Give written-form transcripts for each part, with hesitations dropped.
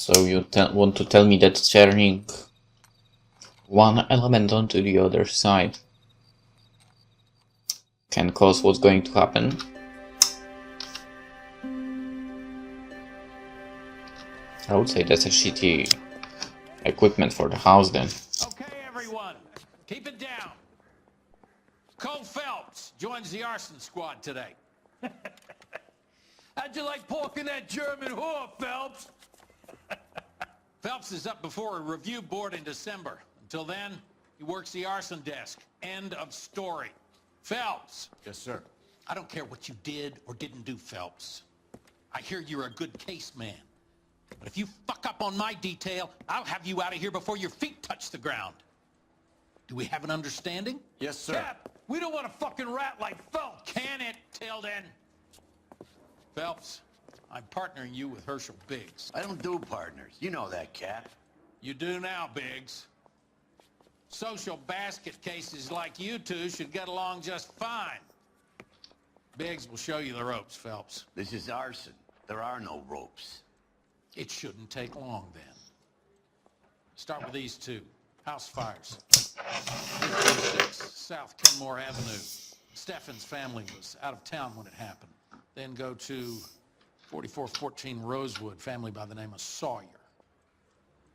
So you want to tell me that turning one element onto the other side can cause what's going to happen? I would say that's a shitty equipment for the house then. Okay, everyone, keep it down. Cole Phelps joins the arson squad today. How'd you like pork in that German whore, Phelps? Phelps is up before a review board in December. Until then, he works the arson desk. End of story. Phelps. Yes, sir. I don't care what you did or didn't do, Phelps. I hear you're a good case man. But if you fuck up on my detail, I'll have you out of here before your feet touch the ground. Do we have an understanding? Yes, sir. Cap, we don't want a fucking rat like Phelps. Can it, Tilden? Phelps, I'm partnering you with Herschel Biggs. I don't do partners. You know that, Cap. You do now, Biggs. Social basket cases like you two should get along just fine. Biggs will show you the ropes, Phelps. This is arson. There are no ropes. It shouldn't take long, then. Start with these two. House fires. 6 South Kenmore Avenue. Steffen's family was out of town when it happened. Then go to 4414 Rosewood, family by the name of Sawyer.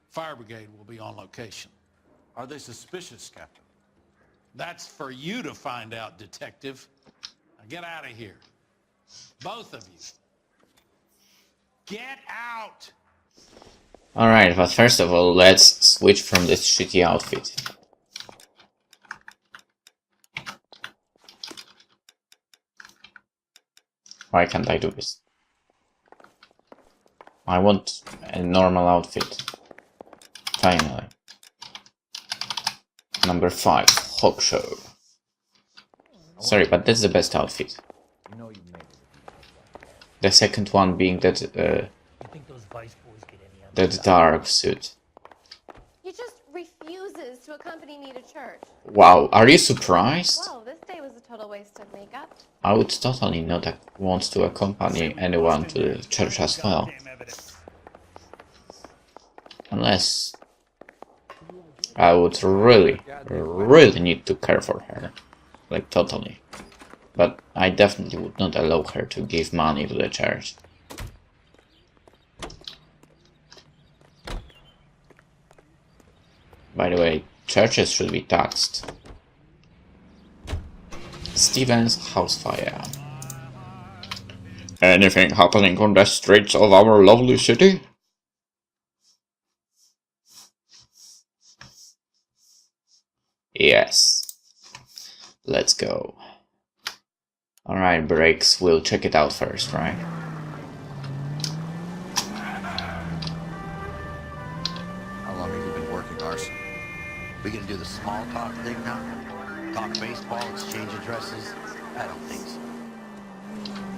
Fire brigade will be on location. Are they suspicious, Captain? That's for you to find out, detective. Now get out of here. Both of you. Get out! Alright, but first of all, let's switch from this shitty outfit. Why can't I do this? I want a normal outfit. Finally. Number 5, Hawk Show. Sorry, but that's the best outfit. The second one being that that dark suit. He just refuses to accompany me to church. Wow, are you surprised? Well, this day was a total waste of makeup. I would totally not want to accompany anyone to the church as well. Unless I would really need to care for her. Like, totally. But I definitely would not allow her to give money to the church. By the way, churches should be taxed. Steven's house fire. Anything happening on the streets of our lovely city? Yes. Let's go. Alright, brakes. We'll check it out first, right? How long have you been working arson? We gonna do the small talk thing now? Talk baseball, exchange addresses? I don't think so.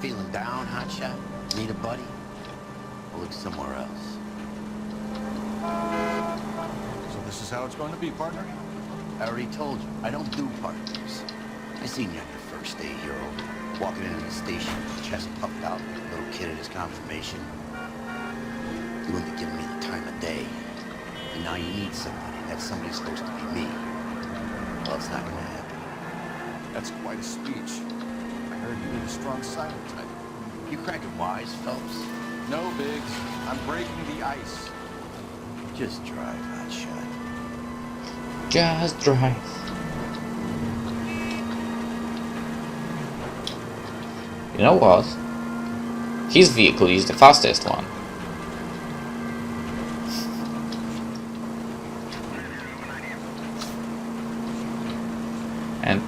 Feeling down, hotshot? Need a buddy? We'll look somewhere else. So this is how it's going to be, partner? I already told you, I don't do partners. I seen you on your first day, hero. Walking into the station with chest puffed out, little kid at his confirmation. You wouldn't be giving me the time of day. And now you need somebody. That somebody's supposed to be me. Well, it's not gonna happen. That's quite a speech. I heard you need a strong silent type. You cracking wise, Phelps? No, Biggs. I'm breaking the ice. Just drive, hotshot. Just drive. You know what? His vehicle is the fastest one. And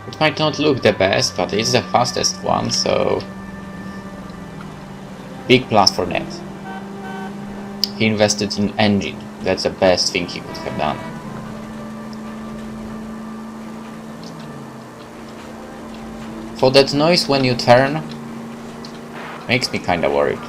it might not look the best, but it's the fastest one, so big plus for that. He invested in engine. That's the best thing he could have done. For that noise when you turn, makes me kinda worried.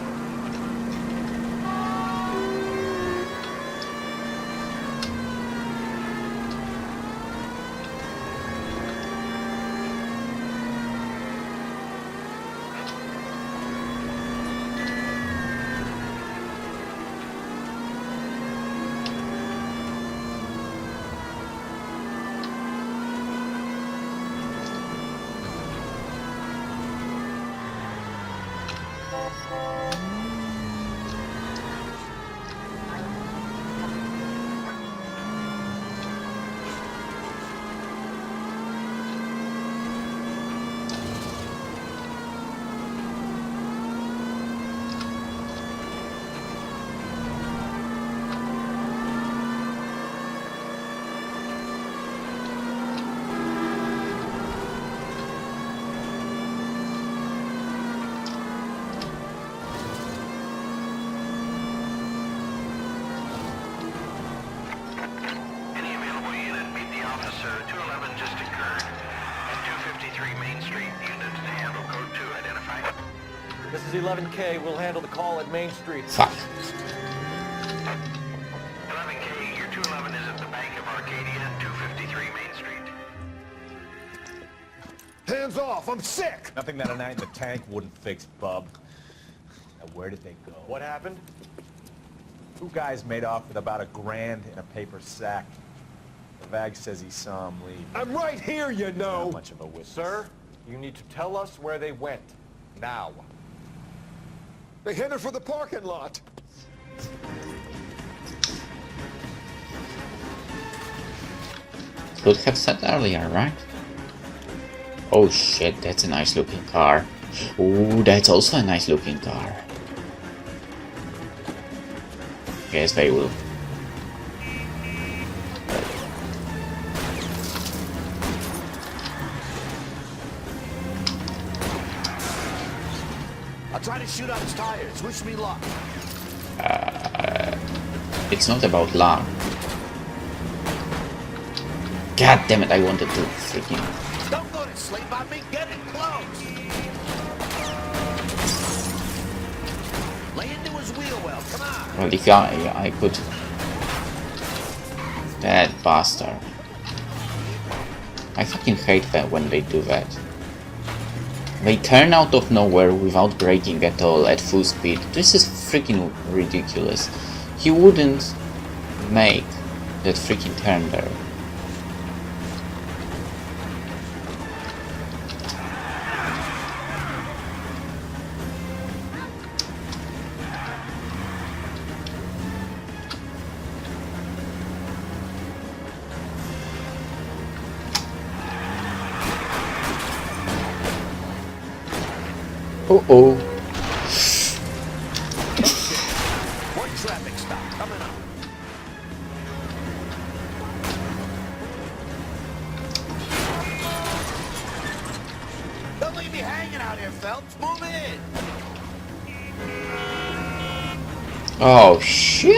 Main Street. Units to handle code 2. Identify. This is 11K. We'll handle the call at Main Street. Fuck. 11K, your 211 is at the Bank of Arcadia, 253 Main Street. Hands off, I'm sick! Nothing that a night in the tank wouldn't fix, bub. Now, where did they go? What happened? Two guys made off with about $1,000 in a paper sack. The Vag says he saw him leave. I'm right here, you know! Not much of a witness. Sir, you need to tell us where they went. Now. They headed for the parking lot. Could have said earlier, right? Oh shit, that's a nice looking car. Ooh, that's also a nice looking car. Yes, they will. I'll try to shoot out his tires. Wish me luck. It's not about luck. God damn it, I wanted to freaking... Don't go to sleep on me. Get it close. Lay into his wheel well. Come on. Well, if I could... That bastard. I fucking hate that when they do that. They turn out of nowhere without braking at all at full speed. This is freaking ridiculous. He wouldn't make that freaking turn there. Uh-oh. One traffic stop coming up. Don't leave me hanging out here, Phelps. Move in. Oh shit!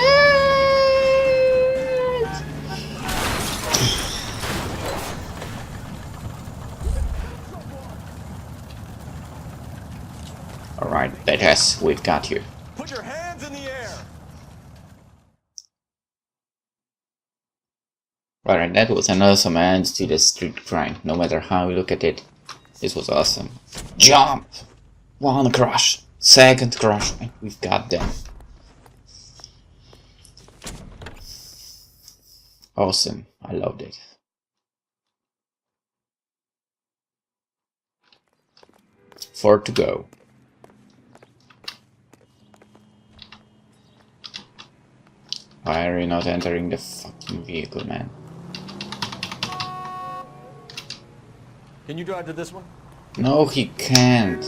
Alright, Badass, we've got you. Put your hands in the air. Alright, that was an awesome end to the street crime. No matter how you look at it, this was awesome. Jump! One crush, second crush, and we've got them. Awesome, I loved it. Four to go. Why are you not entering the fucking vehicle, man? Can you drive to this one? No, he can't.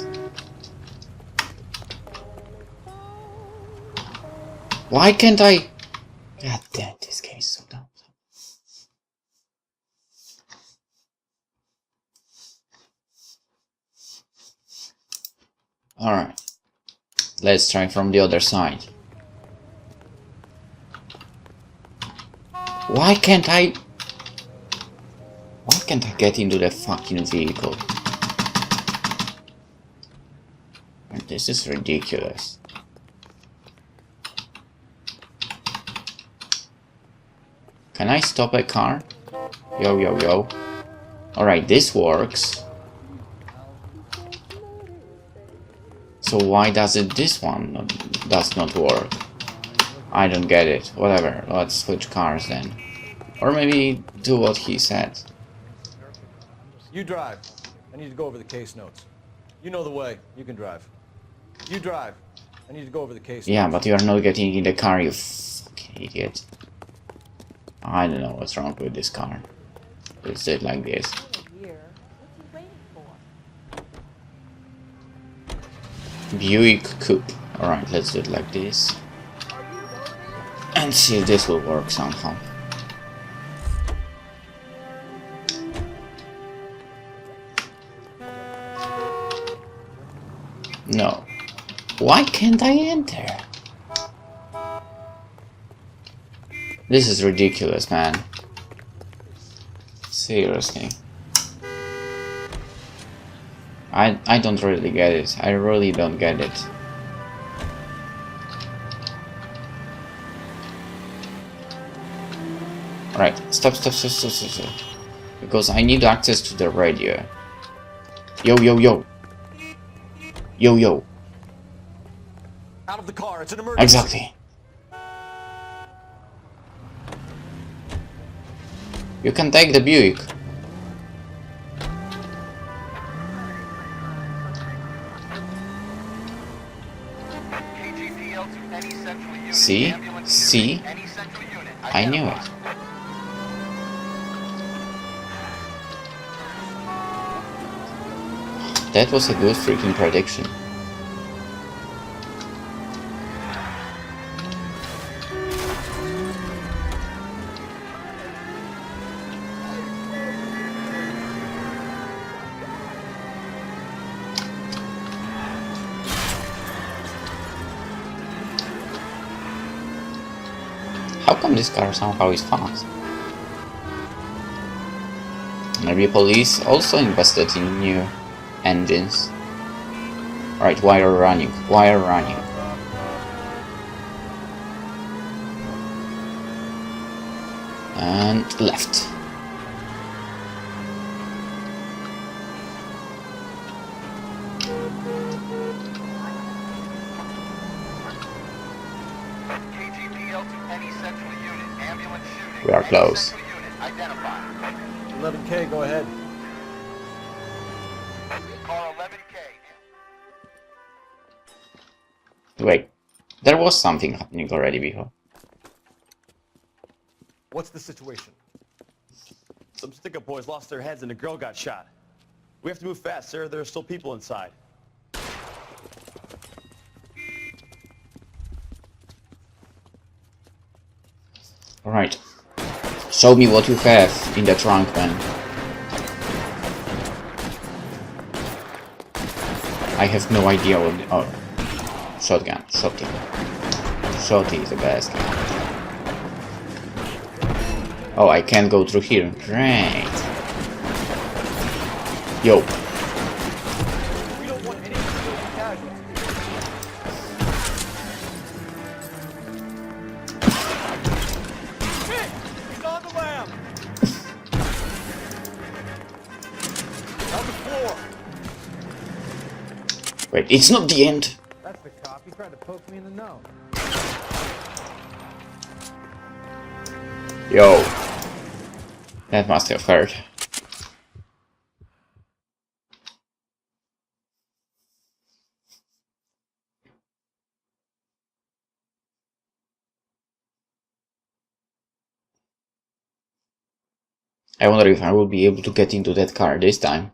Why can't I? God damn, this game is so dumb. Alright. Let's try from the other side. Why can't I get into the fucking vehicle? This is ridiculous. Can I stop a car? Yo, yo, yo. Alright, this works. So why does this one does not work? I don't get it. Whatever, let's switch cars then. Or maybe do what he said. You drive. I need to go over the case notes. You know the way. You can drive. You drive. I need to go over the case Yeah, notes. but you are not getting in the car, you fucking idiot. I don't know what's wrong with this car. Let's do it like this. Buick Coupe. Alright, let's do it like this. And see if this will work somehow. No. Why can't I enter? This is ridiculous, man. Seriously. I don't really get it. I really don't get it. Right, stop. Because I need access to the radio. Yo. Out of the car, it's an emergency. Exactly. You can take the Buick. See? I knew it. That was a good freaking prediction. How come this car somehow is fast? Maybe police also invested in new engines. Right, wire running. And left. We are close. 11K, go ahead. Call 11K. Wait, there was something happening already before. What's the situation? Some stick-up boys lost their heads and a girl got shot. We have to move fast, sir. There are still people inside. Alright. Show me what you have in the trunk, man. I have no idea what... Oh. Shotgun. Shotty is the best gun. Oh, I can't go through here. Great. Yo. We don't want any casualties. Shit! He's on the lam! On the floor! Wait, it's not the end. That's the cop. He tried to poke me in the nose. Yo. That must have hurt. I wonder if I will be able to get into that car this time.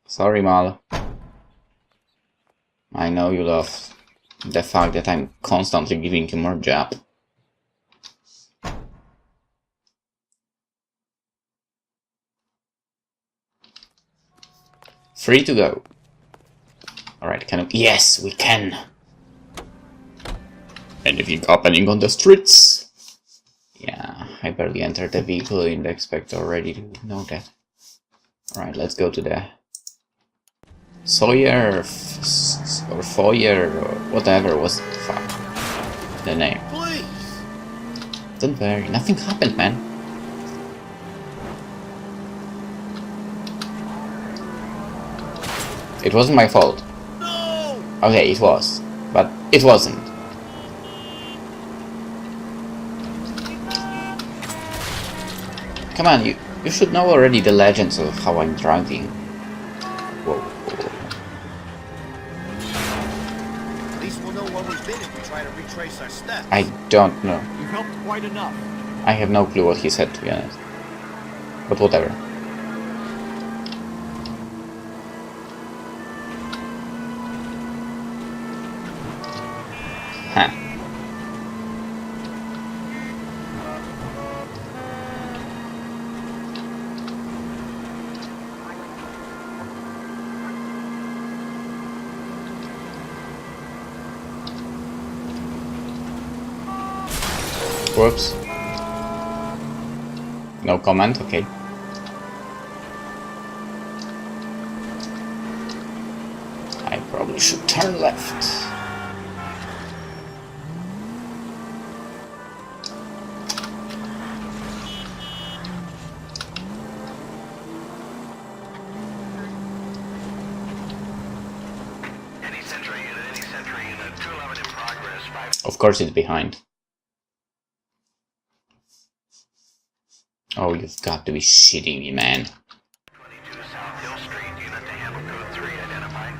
Sorry, Mal. I know you love the fact that I'm constantly giving you more job. Free to go. Alright, can we? Yes, we can! Anything happening on the streets? Yeah, I barely entered the vehicle in the expect already to know that. Alright, let's go to the Sawyer or Foyer or whatever was the name. Please! Don't worry, nothing happened, man. It wasn't my fault. No! Okay, it was, but it wasn't. Come on, you should know already the legends of how I'm driving. Whoa. At least we'll know where we've been if we try to retrace our steps. I don't know. You helped quite enough. I have no clue what he said, to be honest. But whatever. Huh. Whoops. No comment, okay. Probably should turn left. Any sentry unit, 211 in progress, 5... Of course it's behind. Oh, you've got to be shitting me, man. 22 South Hill Street, unit to handle code 3, identified.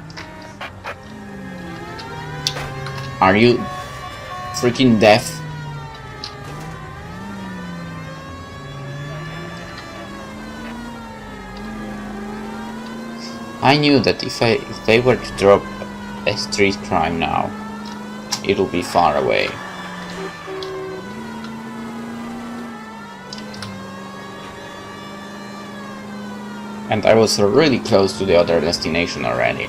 Are you freaking deaf? I knew that if they were to drop a street crime now, it'll be far away. And I was really close to the other destination already.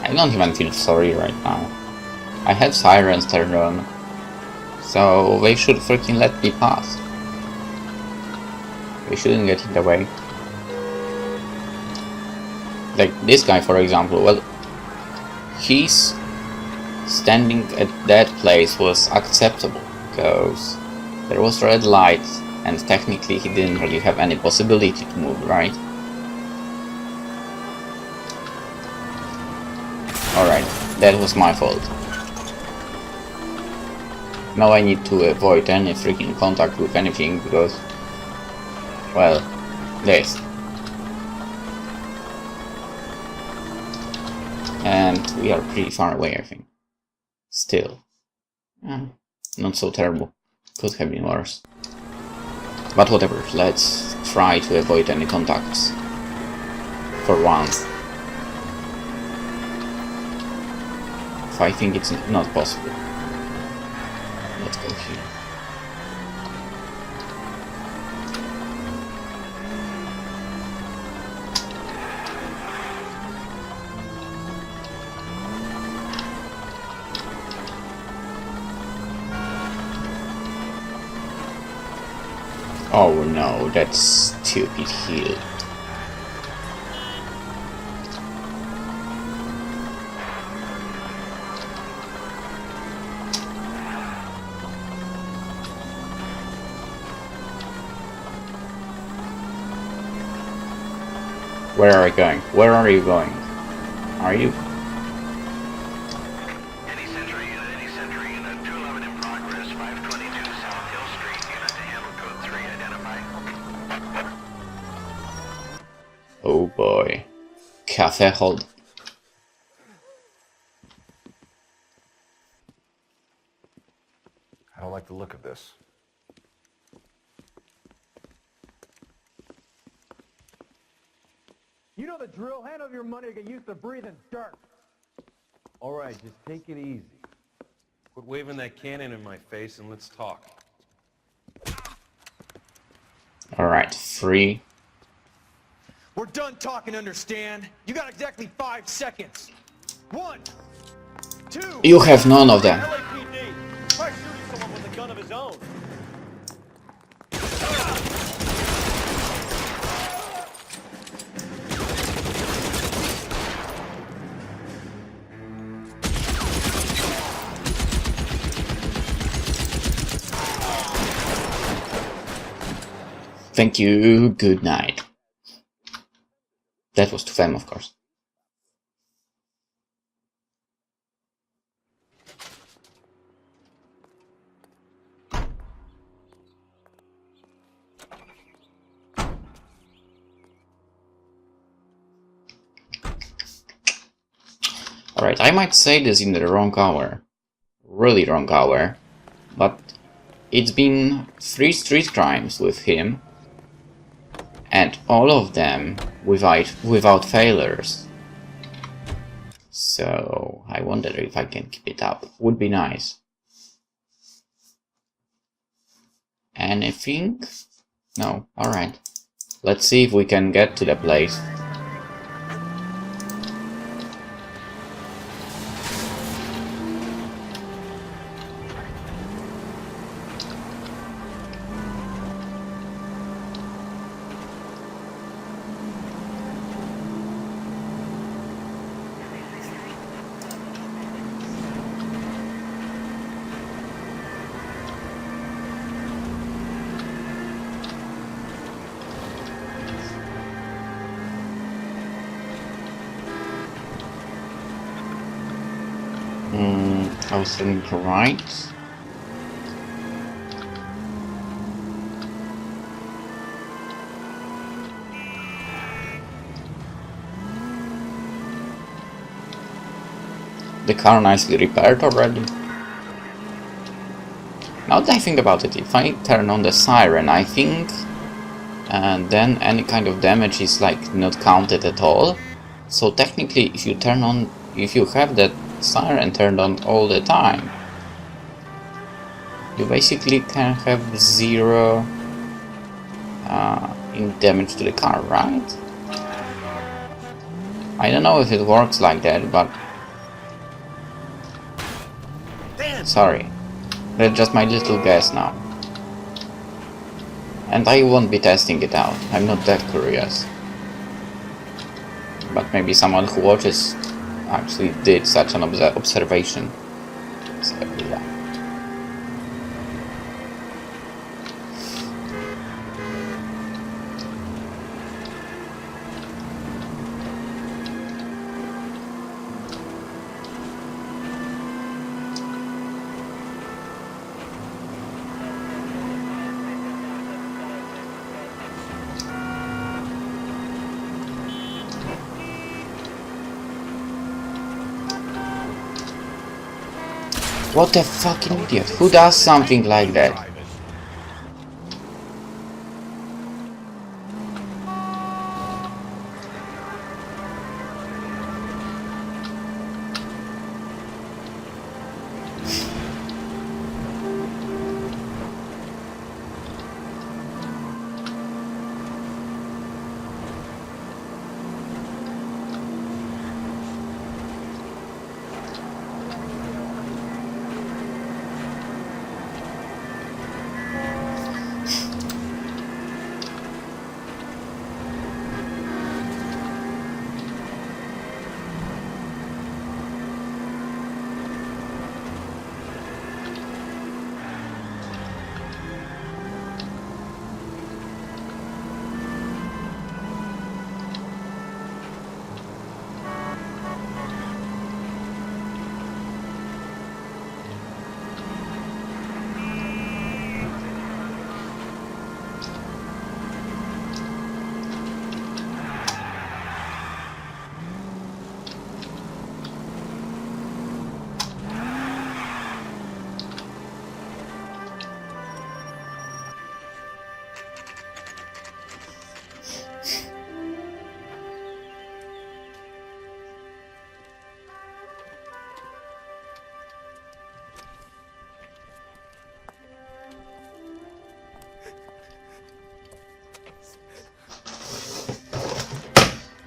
I don't even feel sorry right now. I had sirens turned on, so they should freaking let me pass. They shouldn't get in the way. Like this guy, for example, well, his standing at that place was acceptable, because there was red light, and technically he didn't really have any possibility to move, right? Alright, that was my fault. Now I need to avoid any freaking contact with anything because, well, this. And we are pretty far away, I think. Still. Not so terrible. Could have been worse. But whatever, let's try to avoid any contacts. For once. I think it's not possible. Let's go here. Oh no, that stupid hill. Where are you going? Where are you going? Are you? Any sentry unit, 211 in progress, 522 South Hill Street, unit to handle code 3, identified. Oh boy. Cafe hold. I don't like the look of this. You know the drill. Hand over your money or get used to breathing dirt. All right, just take it easy. Quit waving that cannon in my face and let's talk. Alright, 3. We're done talking, understand? You got exactly 5 seconds. 1, 2... You have none of them. LAPD! Try shooting someone with a gun of his own. Thank you, good night. That was to them, of course. Alright, I might say this in the wrong hour. Really wrong hour. But it's been 3 street crimes with him. And all of them without failures. So I wonder if I can keep it up. Would be nice. Anything? No. Alright. Let's see if we can get to the place. I was turning right. The car nicely repaired already. Now that I think about it, if I turn on the siren, I think then any kind of damage is like not counted at all. So technically, if you have that siren turned on all the time, you basically can have 0 in damage to the car, right? I don't know if it works like that, but sorry, that's just my little guess now. And I won't be testing it out, I'm not that curious. But maybe someone who watches actually did such an observation. So, yeah. What a fucking idiot. Who does something like that?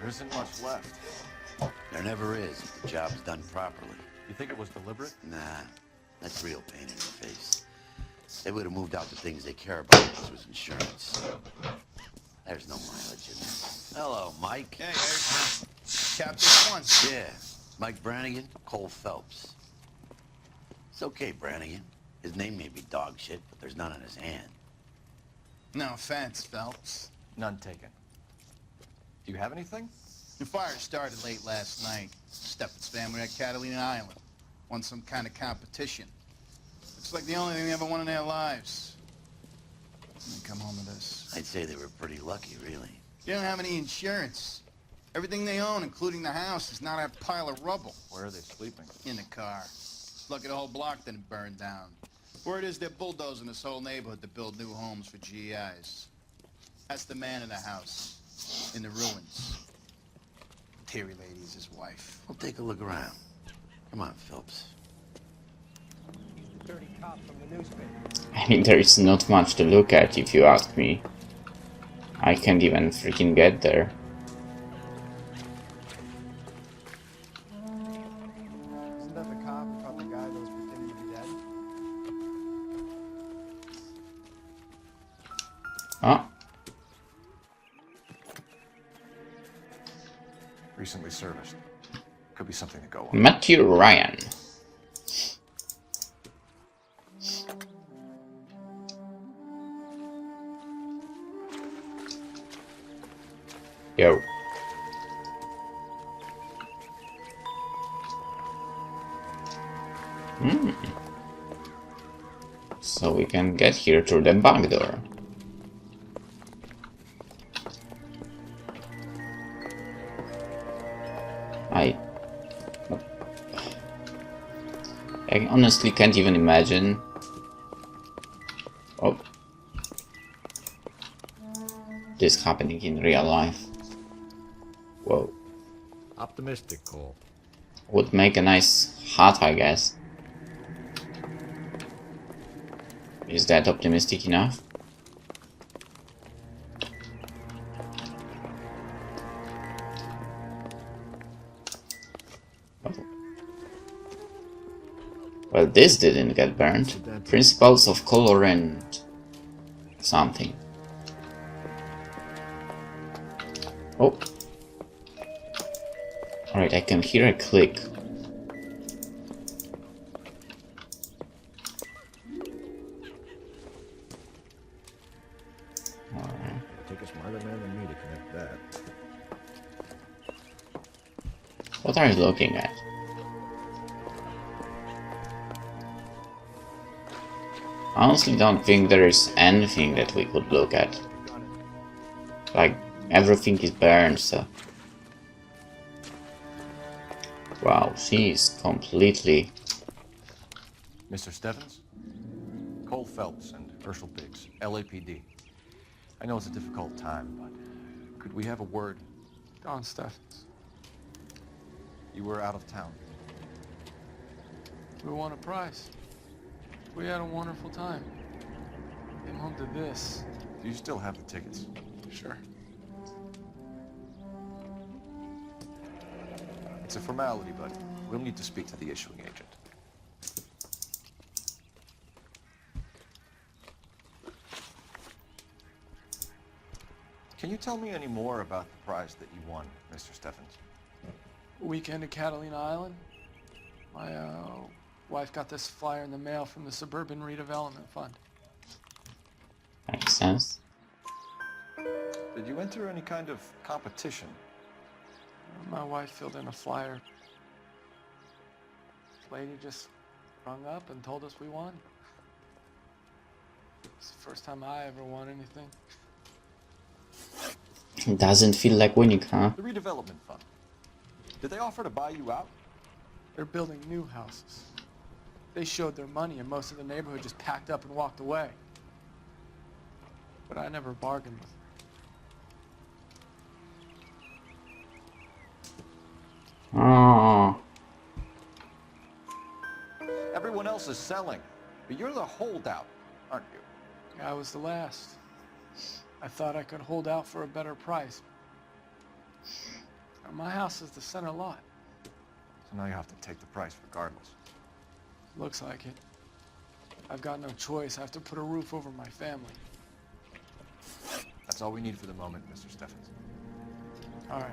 There isn't much left. There never is if the job's done properly. You think it was deliberate? Nah, that's real pain in the face. They would have moved out the things they care about if this was insurance. There's no mileage in this. Hello, Mike. Hey, Eric. Cap this once. Yeah, Mike Brannigan, Cole Phelps. It's okay, Brannigan. His name may be dog shit, but there's none on his hand. No offense, Phelps. None taken. Do you have anything? The fire started late last night. Steffen's family at Catalina Island. Won some kind of competition. Looks like the only thing they ever won in their lives. And they come home to this. I'd say they were pretty lucky, really. You don't have any insurance. Everything they own, including the house, is now that pile of rubble. Where are they sleeping? In the car. Lucky the whole block didn't burn down. Word is they're bulldozing this whole neighborhood to build new homes for GIs. That's the man in the house, in the ruins. Terry lady is his wife. We'll take a look around. Come on, Phelps. Dirty cop from the newspaper. I mean, there is not much to look at if you ask me. I can't even freaking get there. Isn't that the cop who caught the guy that was pretending to be dead? Oh, Recently serviced. Could be something to go on. Matthew Ryan. Yo. So we can get here through the back door. I honestly can't even imagine. Oh. This happening in real life. Whoa. Optimistic, Cole. Would make a nice hat, I guess. Is that optimistic enough? Well, this didn't get burned. Principles of color and something. Oh. Alright, I can hear a click. Alright. Take a smarter man than me to connect that. What are you looking at? I honestly don't think there is anything that we could look at. Like, everything is burned, so... Wow, she is completely... Mr. Stevens? Cole Phelps and Herschel Biggs, LAPD. I know it's a difficult time, but could we have a word? Don Steffens. You were out of town. We won a prize. We had a wonderful time. Came home to this. Do you still have the tickets? Sure. It's a formality, but we'll need to speak to the issuing agent. Can you tell me any more about the prize that you won, Mr. Steffens? Weekend at Catalina Island. My wife got this flyer in the mail from the Suburban Redevelopment Fund. Makes sense. Did you enter any kind of competition? My wife filled in a flyer. Lady just rung up and told us we won. It's the first time I ever won anything. It doesn't feel like winning, huh? The redevelopment fund. Did they offer to buy you out? They're building new houses. They showed their money and most of the neighborhood just packed up and walked away. But I never bargained with them. Oh. Everyone else is selling, but you're the holdout, aren't you? I was the last. I thought I could hold out for a better price. My house is the center lot. So now you have to take the price regardless. Looks like it. I've got no choice. I have to put a roof over my family. That's all we need for the moment, Mr. Steffens. All right.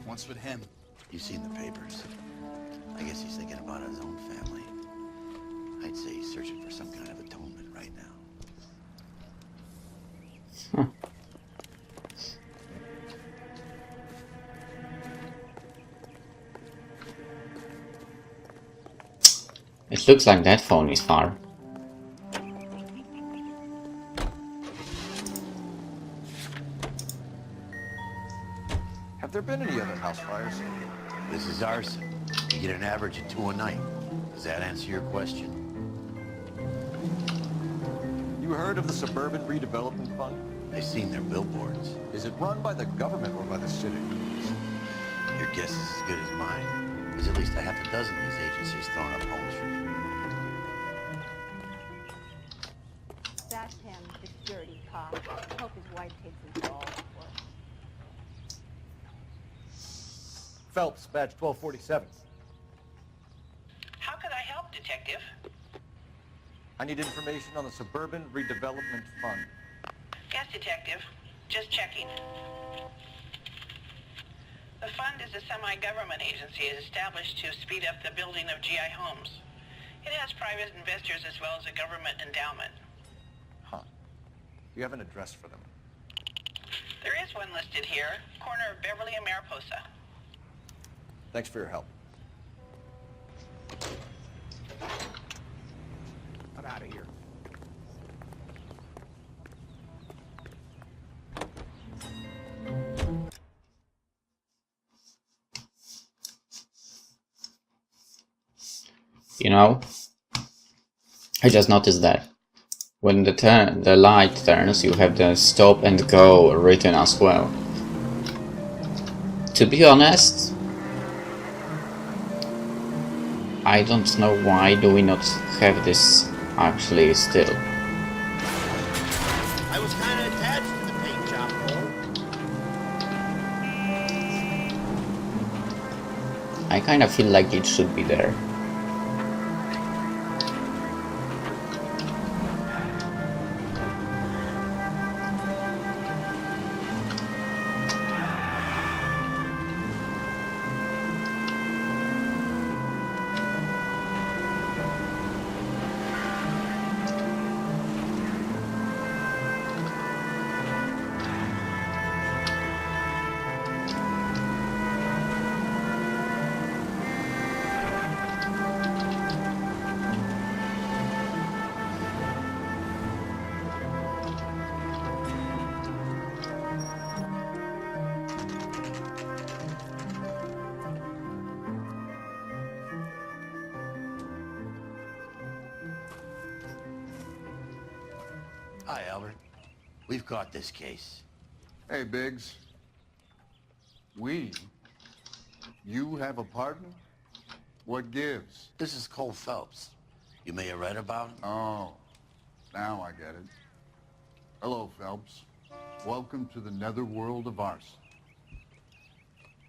What's with him? You've seen the papers. I guess he's thinking about his own family. I'd say he's searching for some kind of atonement right now. It looks like that phone is far. house fires? This is arson. You get an average of 2 a night. Does that answer your question? You heard of the Suburban Redevelopment Fund? I've seen their billboards. Is it run by the government or by the city? Your guess is as good as mine. There's at least a half a dozen of these agencies throwing up homes for free. That's him, the dirty cop. I hope his wife takes his balls for him. Phelps, badge 1247. How could I help, Detective? I need information on the Suburban Redevelopment Fund. Yes, Detective. Just checking. The fund is a semi-government agency established to speed up the building of GI homes. It has private investors as well as a government endowment. Huh. Do you have an address for them? There is one listed here, corner of Beverly and Mariposa. Thanks for your help. I'm out of here. You know, I just noticed that when the light turns, you have the stop and go written as well. To be honest, I don't know why do we not have this actually still. I was kind of attached to the paint job, though. I kind of feel like it should be there. Hi, Albert. We've caught this case. Hey, Biggs. We? You have a partner? What gives? This is Cole Phelps. You may have read about him. Oh, now I get it. Hello, Phelps. Welcome to the netherworld of arson.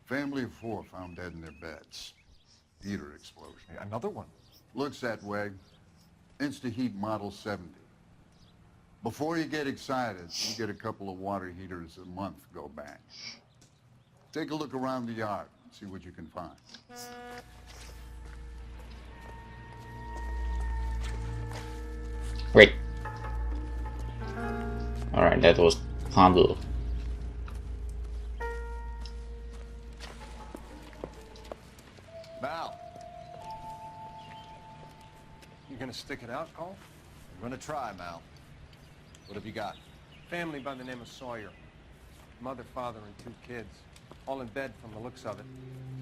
Family of 4 found dead in their beds. Heater explosion. Hey, another one. Looks that way. Insta-heat Model 70. Before you get excited, you get a couple of water heaters a month go bang. Take a look around the yard and see what you can find. Wait. Alright, that was handled. Mal. You gonna stick it out, Cole? I'm gonna try, Mal. What have you got? Family by the name of Sawyer. Mother, father, and 2 kids. All in bed from the looks of it.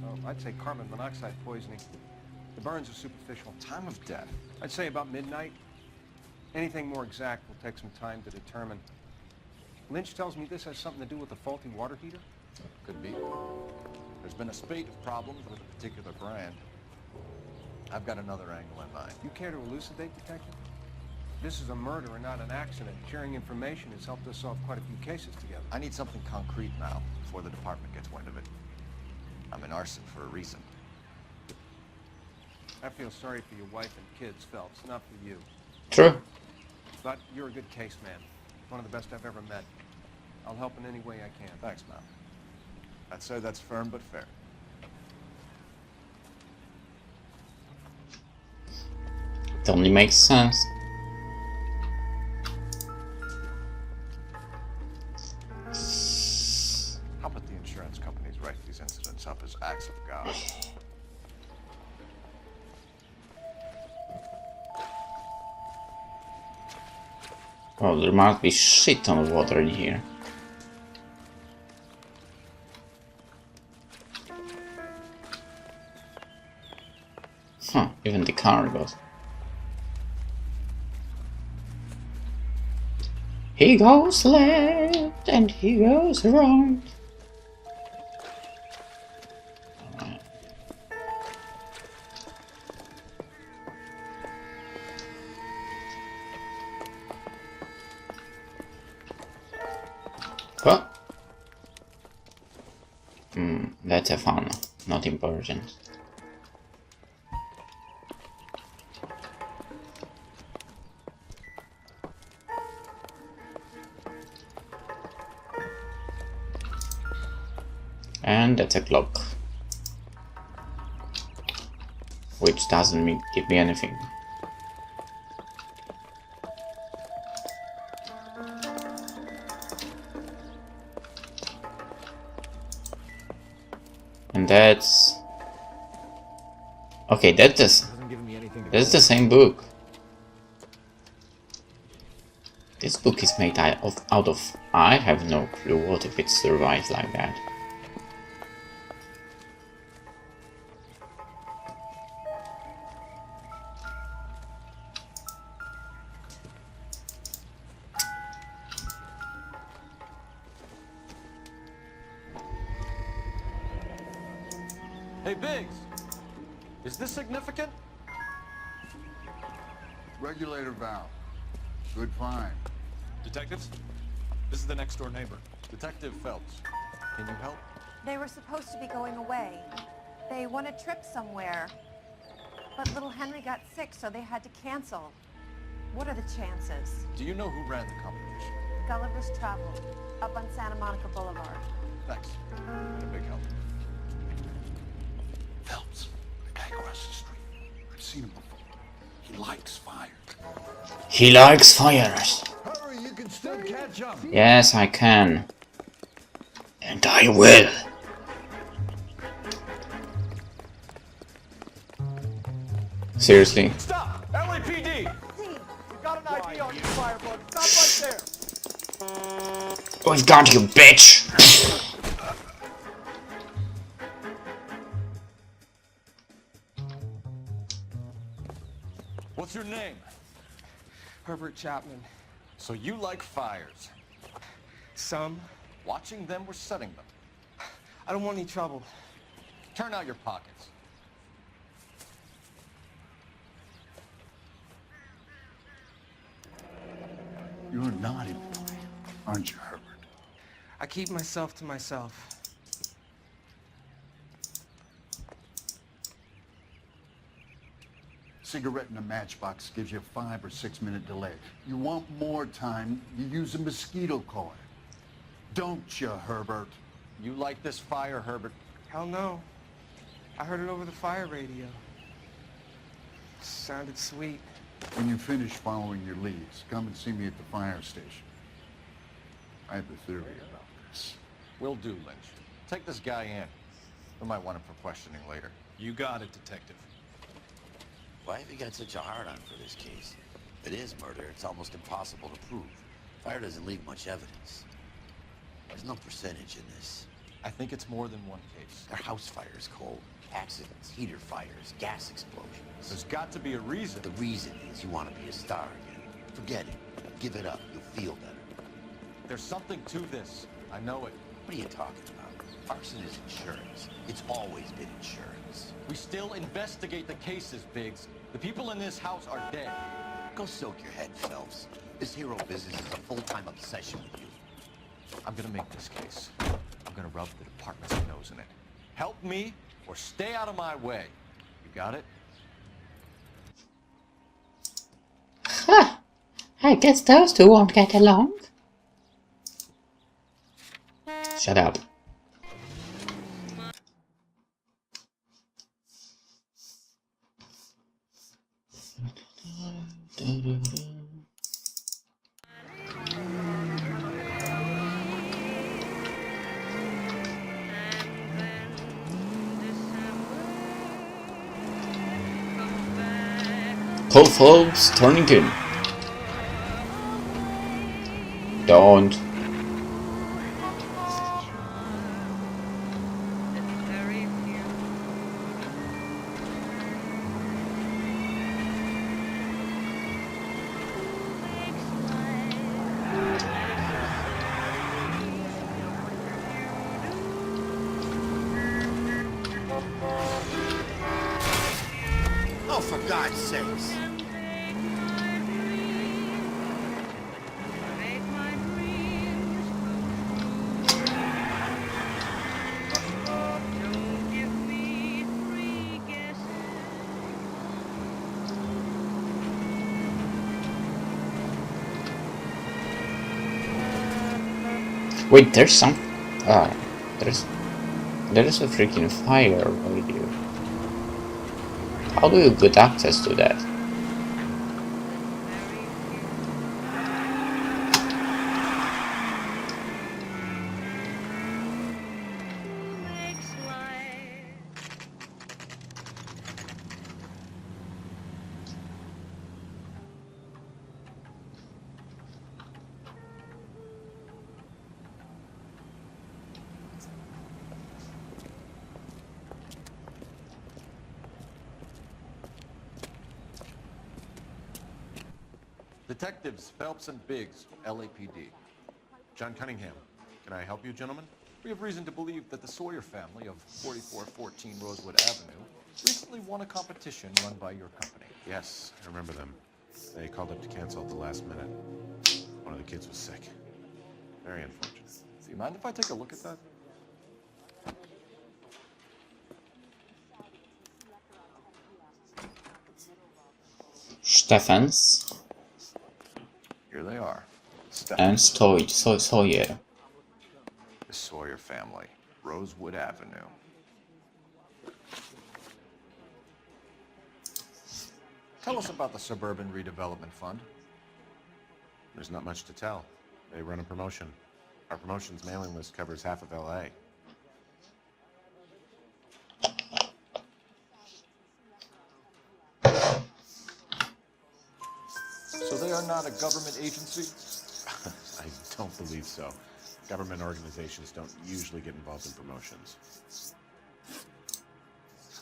So I'd say carbon monoxide poisoning. The burns are superficial. Time of death? I'd say about midnight. Anything more exact will take some time to determine. Lynch tells me this has something to do with the faulty water heater. Could be. There's been a spate of problems with a particular brand. I've got another angle in mind. You care to elucidate, Detective? This is a murder and not an accident. Sharing information has helped us solve quite a few cases together. I need something concrete, Mal, before the department gets wind of it. I'm in arson for a reason. I feel sorry for your wife and kids, Phelps, not for you. True. But you're a good case man. One of the best I've ever met. I'll help in any way I can. Thanks, Mal. I'd say that's firm but fair. It only makes sense. How about the insurance companies write these incidents up as acts of God? Oh, there must be shit ton of water in here. Huh, even the car goes. He goes left and he goes right. Alright. What? That's a fun, not important. And that's a clock, which doesn't give me anything. And that's okay. That's the same book. This book is made out of. I have no clue what if it survives like that. Hey, Biggs! Is this significant? Regulator valve. Good find. Detectives? This is the next door neighbor. Detective Phelps. Can you help? They were supposed to be going away. They won a trip somewhere. But little Henry got sick, so they had to cancel. What are the chances? Do you know who ran the competition? Gulliver's Travel, up on Santa Monica Boulevard. Thanks. Been a big help. Phelps, the guy across the street. I've seen him before. He likes fire. He likes fires. Hurry, you can still catch him. Yes, I can. And I will. Seriously. Stop! LAPD! We got an ID on you, Firebug. Stop right there! We've got you, bitch! What's your name? Herbert Chapman. So you like fires. Some. Watching them or setting them? I don't want any trouble. Turn out your pockets. You're a naughty boy, aren't you, Herbert? I keep myself to myself. Cigarette in a matchbox gives you a 5 or 6 minute delay. You want more time, you use a mosquito coil. Don't you, Herbert? You like this fire, Herbert? Hell no. I heard it over the fire radio. Sounded sweet. When you finish following your leads, come and see me at the fire station. I have a theory about this. Will do, Lynch. Take this guy in. We might want him for questioning later. You got it, Detective. Why have you got such a hard-on for this case? If it is murder, it's almost impossible to prove. Fire doesn't leave much evidence. There's no percentage in this. I think it's more than one case. There are house fires, Cole. Accidents, heater fires, gas explosions. There's got to be a reason. The reason is you want to be a star again. Forget it. Give it up. You'll feel better. There's something to this. I know it. What are you talking about? Arson is insurance. It's always been insurance. We still investigate the cases, Biggs. The people in this house are dead. Go soak your head, Phelps. This hero business is a full-time obsession with you. I'm gonna make this case. I'm gonna rub the department's nose in it. Help me or stay out of my way. You got it? Ha! I guess those two won't get along. Shut up. Cole Phelps turning in. Don't. God's sakes. Wait, there's some. Ah, there's a freaking fire radio. How do you get access to that? Detectives Phelps and Biggs, LAPD. John Cunningham. Can I help you, gentlemen? We have reason to believe that the Sawyer family of 4414 Rosewood Avenue recently won a competition run by your company. Yes, I remember them. They called up to cancel at the last minute. One of the kids was sick. Very unfortunate. Do you mind if I take a look at that? Stephens Here they are. and Sawyer. The Sawyer family, Rosewood Avenue. Tell us about the Suburban Redevelopment Fund. There's not much to tell. They run a promotion. Our promotion's mailing list covers half of LA. So they are not a government agency? I don't believe so. Government organizations don't usually get involved in promotions.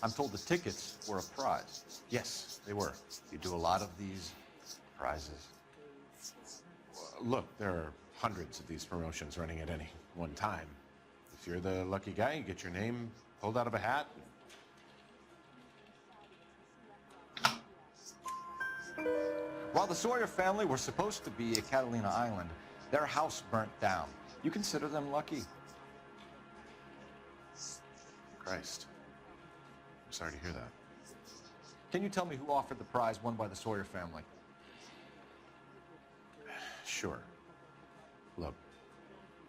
I'm told the tickets were a prize. Yes, they were. You do a lot of these prizes. Look, there are hundreds of these promotions running at any one time. If you're the lucky guy, you get your name pulled out of a hat. While the Sawyer family were supposed to be at Catalina Island, their house burnt down. You consider them lucky? Christ. I'm sorry to hear that. Can you tell me who offered the prize won by the Sawyer family? Sure. Look,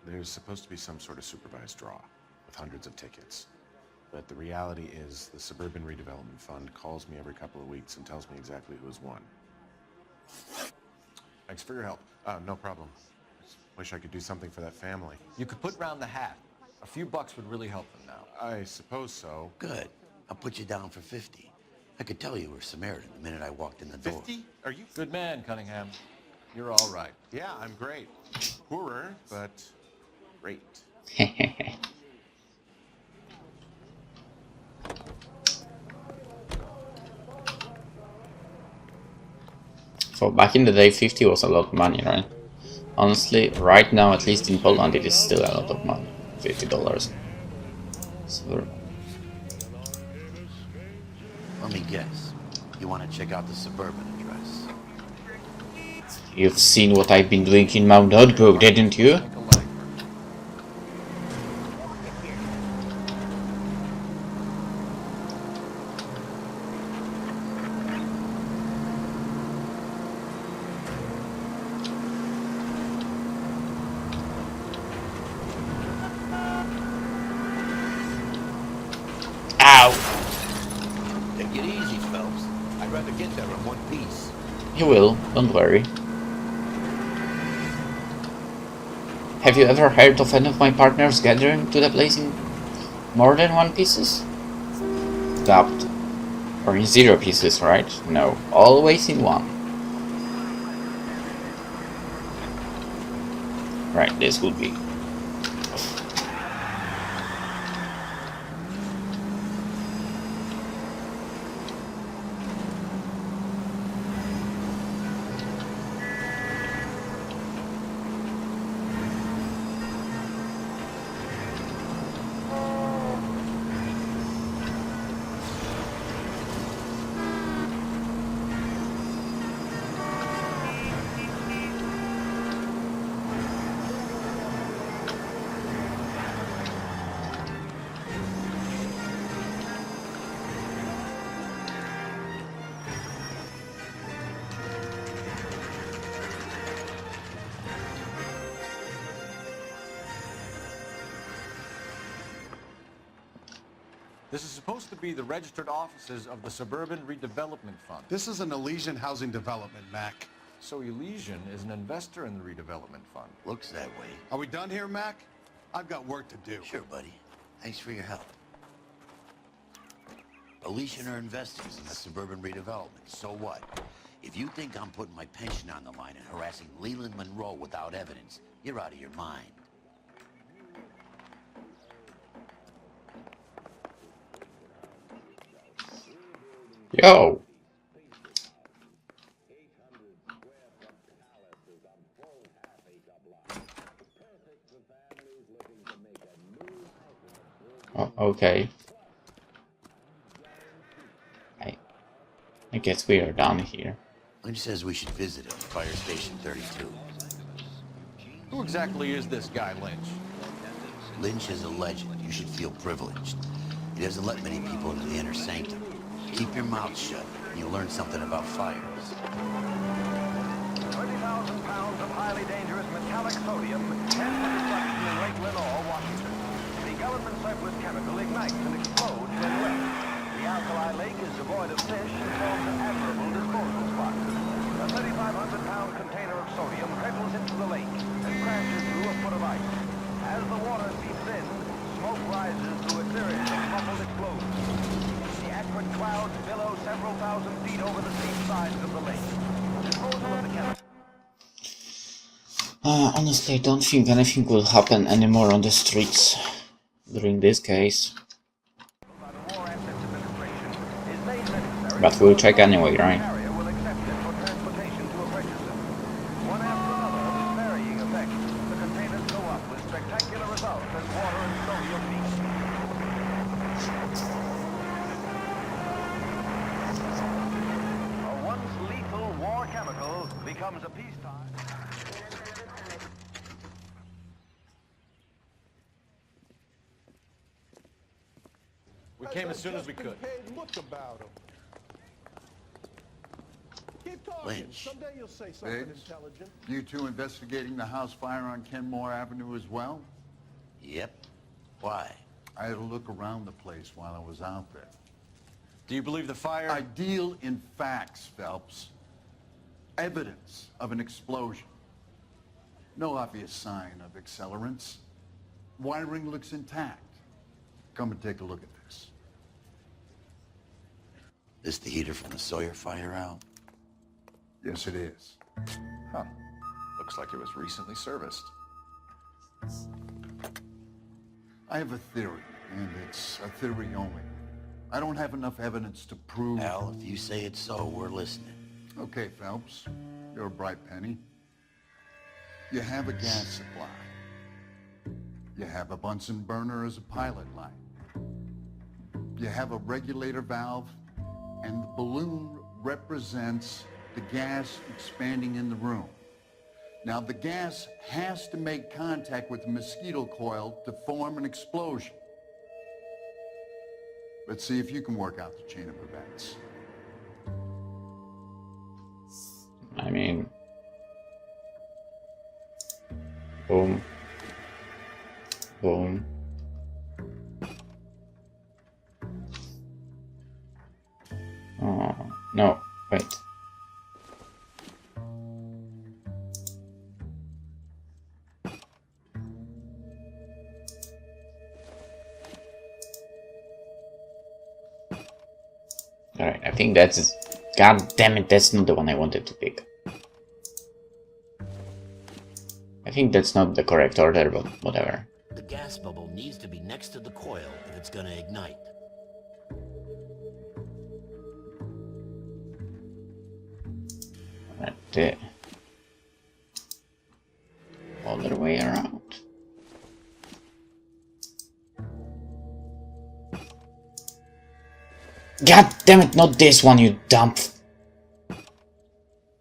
there's supposed to be some sort of supervised draw with hundreds of tickets. But the reality is the Suburban Redevelopment Fund calls me every couple of weeks and tells me exactly who has won. Thanks for your help. No problem. Just wish I could do something for that family. You could put round the hat. A few bucks would really help them now. I suppose so. Good. I'll put you down for 50. I could tell you were Samaritan the minute I walked in the door. 50? Are you? Good man, Cunningham. You're all right. Yeah, I'm great. Poorer, but great. So back in the day, 50 was a lot of money, right? Honestly, right now, at least in Poland, it is still a lot of money. $50. So, Let me guess. You want to check out the Suburban address? you've seen what I've been doing in my notebook, didn't you? Take it easy, Phelps. I'd rather get there in one piece. You will, don't worry. Have you ever heard of any of my partners gathering to the place in more than one pieces? Doubt. Or in 0 pieces, right? No, always in one. Right, this would be. This is supposed to be the registered offices of the Suburban Redevelopment Fund. This is an Elysian housing development, Mac. So Elysian is an investor in the redevelopment fund. Looks that way. Are we done here, Mac? I've got work to do. Sure, buddy. Thanks for your help. Elysian are investors in the suburban redevelopment. So what? If you think I'm putting my pension on the line and harassing Leland Monroe without evidence, you're out of your mind. Yo! Oh, okay. I guess we are done here. Lynch says we should visit him, Fire Station 32. Who exactly is this guy, Lynch? Lynch is a legend. You should feel privileged. He doesn't let many people into the inner sanctum. Keep your mouth shut, and you'll learn something about fires. 20,000 pounds of highly dangerous metallic sodium heads for destruction in Lake Lenore, Washington. The government surplus chemical ignites and explodes when wet. The alkali lake is devoid of fish and forms an admirable disposal spot. A 3,500-pound container of sodium trickles into the lake and crashes through a foot of ice. As the water seeps in, smoke rises through a series of muffled explosions. The acrid clouds billow several thousand feet over the steep sides of the lake. Disposal of the chemical. Honestly, I don't think anything will happen anymore on the streets during this case. But we'll check anyway, right? A once lethal war chemical becomes a peacetime. We came as soon as we could. Look about him. Keep talking. Lynch. Someday you'll say something Biggs, intelligent. you two investigating the house fire on Kenmore Avenue as well? Yep. Why? I had a look around the place while I was out there. Do you believe the fire? I deal in facts, Phelps. Evidence of an explosion. No obvious sign of accelerants. Wiring looks intact. Come and take a look at this. This the heater from the Sawyer fire out? Yes, it is. Huh. Looks like it was recently serviced. I have a theory, and it's a theory only. I don't have enough evidence to prove... Al, if you say it's so, we're listening. Okay, Phelps. You're a bright penny. You have a gas supply. You have a Bunsen burner as a pilot light. You have a regulator valve, and the balloon represents the gas expanding in the room. Now, the gas has to make contact with the mosquito coil to form an explosion. Let's see if you can work out the chain of events. I mean... Boom. Boom. Oh, no, wait. Alright, I think that's... God damn it, that's not the one I wanted to pick. I think that's not the correct order, but whatever. The gas bubble needs to be next to the coil if it's gonna ignite. Right there. All the way around. God damn it, not this one, you dump.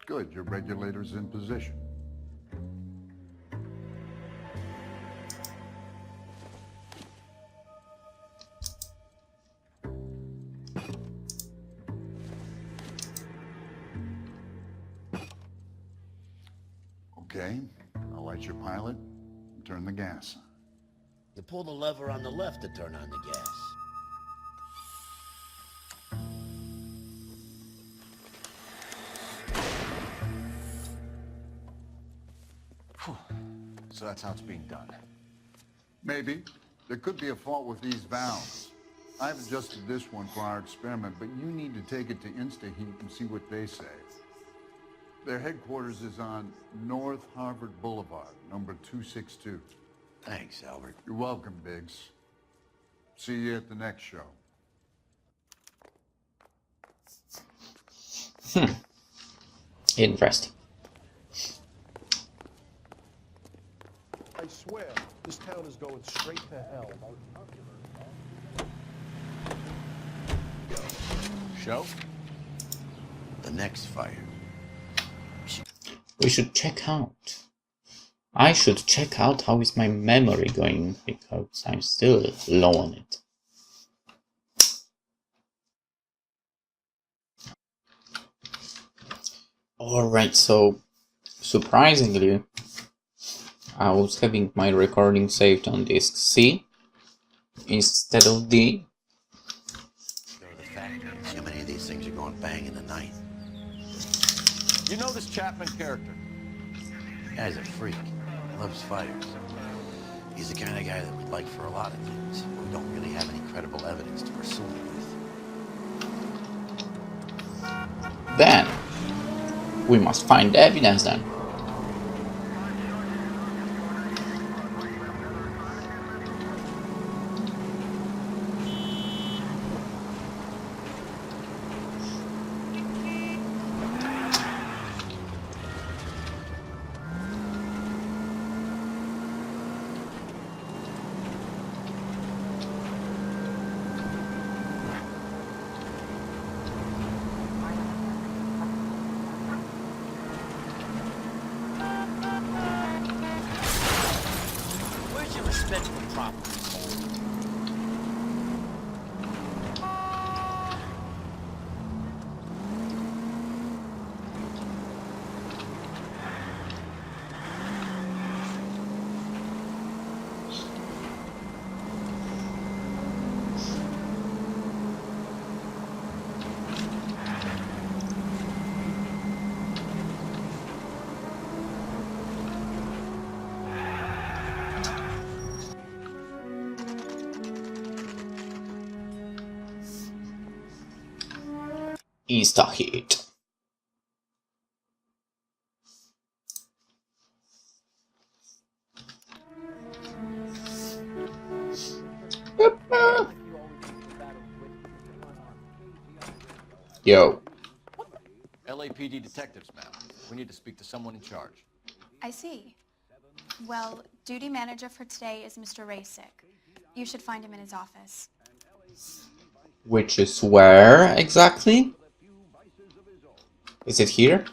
Good, your regulator's in position. Okay, I'll light your pilot and turn the gas on. You pull the lever on the left to turn on the gas. So that's how it's being done. Maybe. There could be a fault with these valves. I've adjusted this one for our experiment, but you need to take it to InstaHeat and see what they say. Their headquarters is on North Harvard Boulevard, number 262. Thanks, Albert. You're welcome, Biggs. See you at the next show. Interesting. I swear, this town is going straight to hell. Show? The next fire. We should check out. I should check out how is my memory going, because I'm still low on it. Alright, so surprisingly, I was having my recording saved on disk C instead of D. Go to the factory and see how many of these things are going bang in the night. You know this Chapman character? The guy's a freak. He loves fires. He's the kind of guy that we'd like for a lot of things. We don't really have any credible evidence to pursue him with. Then we must find the evidence then. Where's your respect for property? InstaHeat. Yo. LAPD detectives, ma'am. We need to speak to someone in charge. I see. Well, duty manager for today is Mr. Rasick. You should find him in his office. Which is where exactly? Is it here?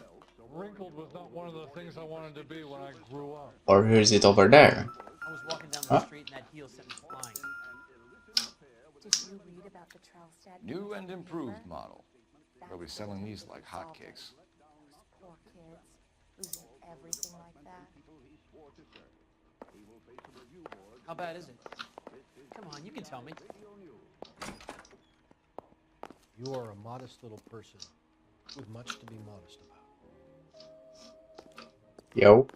Wrinkled was not one of the things I wanted to be when I grew up. Or is it over there? I was walking down the street and that heel sent me flying. Did you read about the Charleston? New and improved model. They'll be selling these like hotcakes. Poor kids, losing everything like that. How bad is it? Come on, you can tell me. You are a modest little person with much to be modest about. Yo.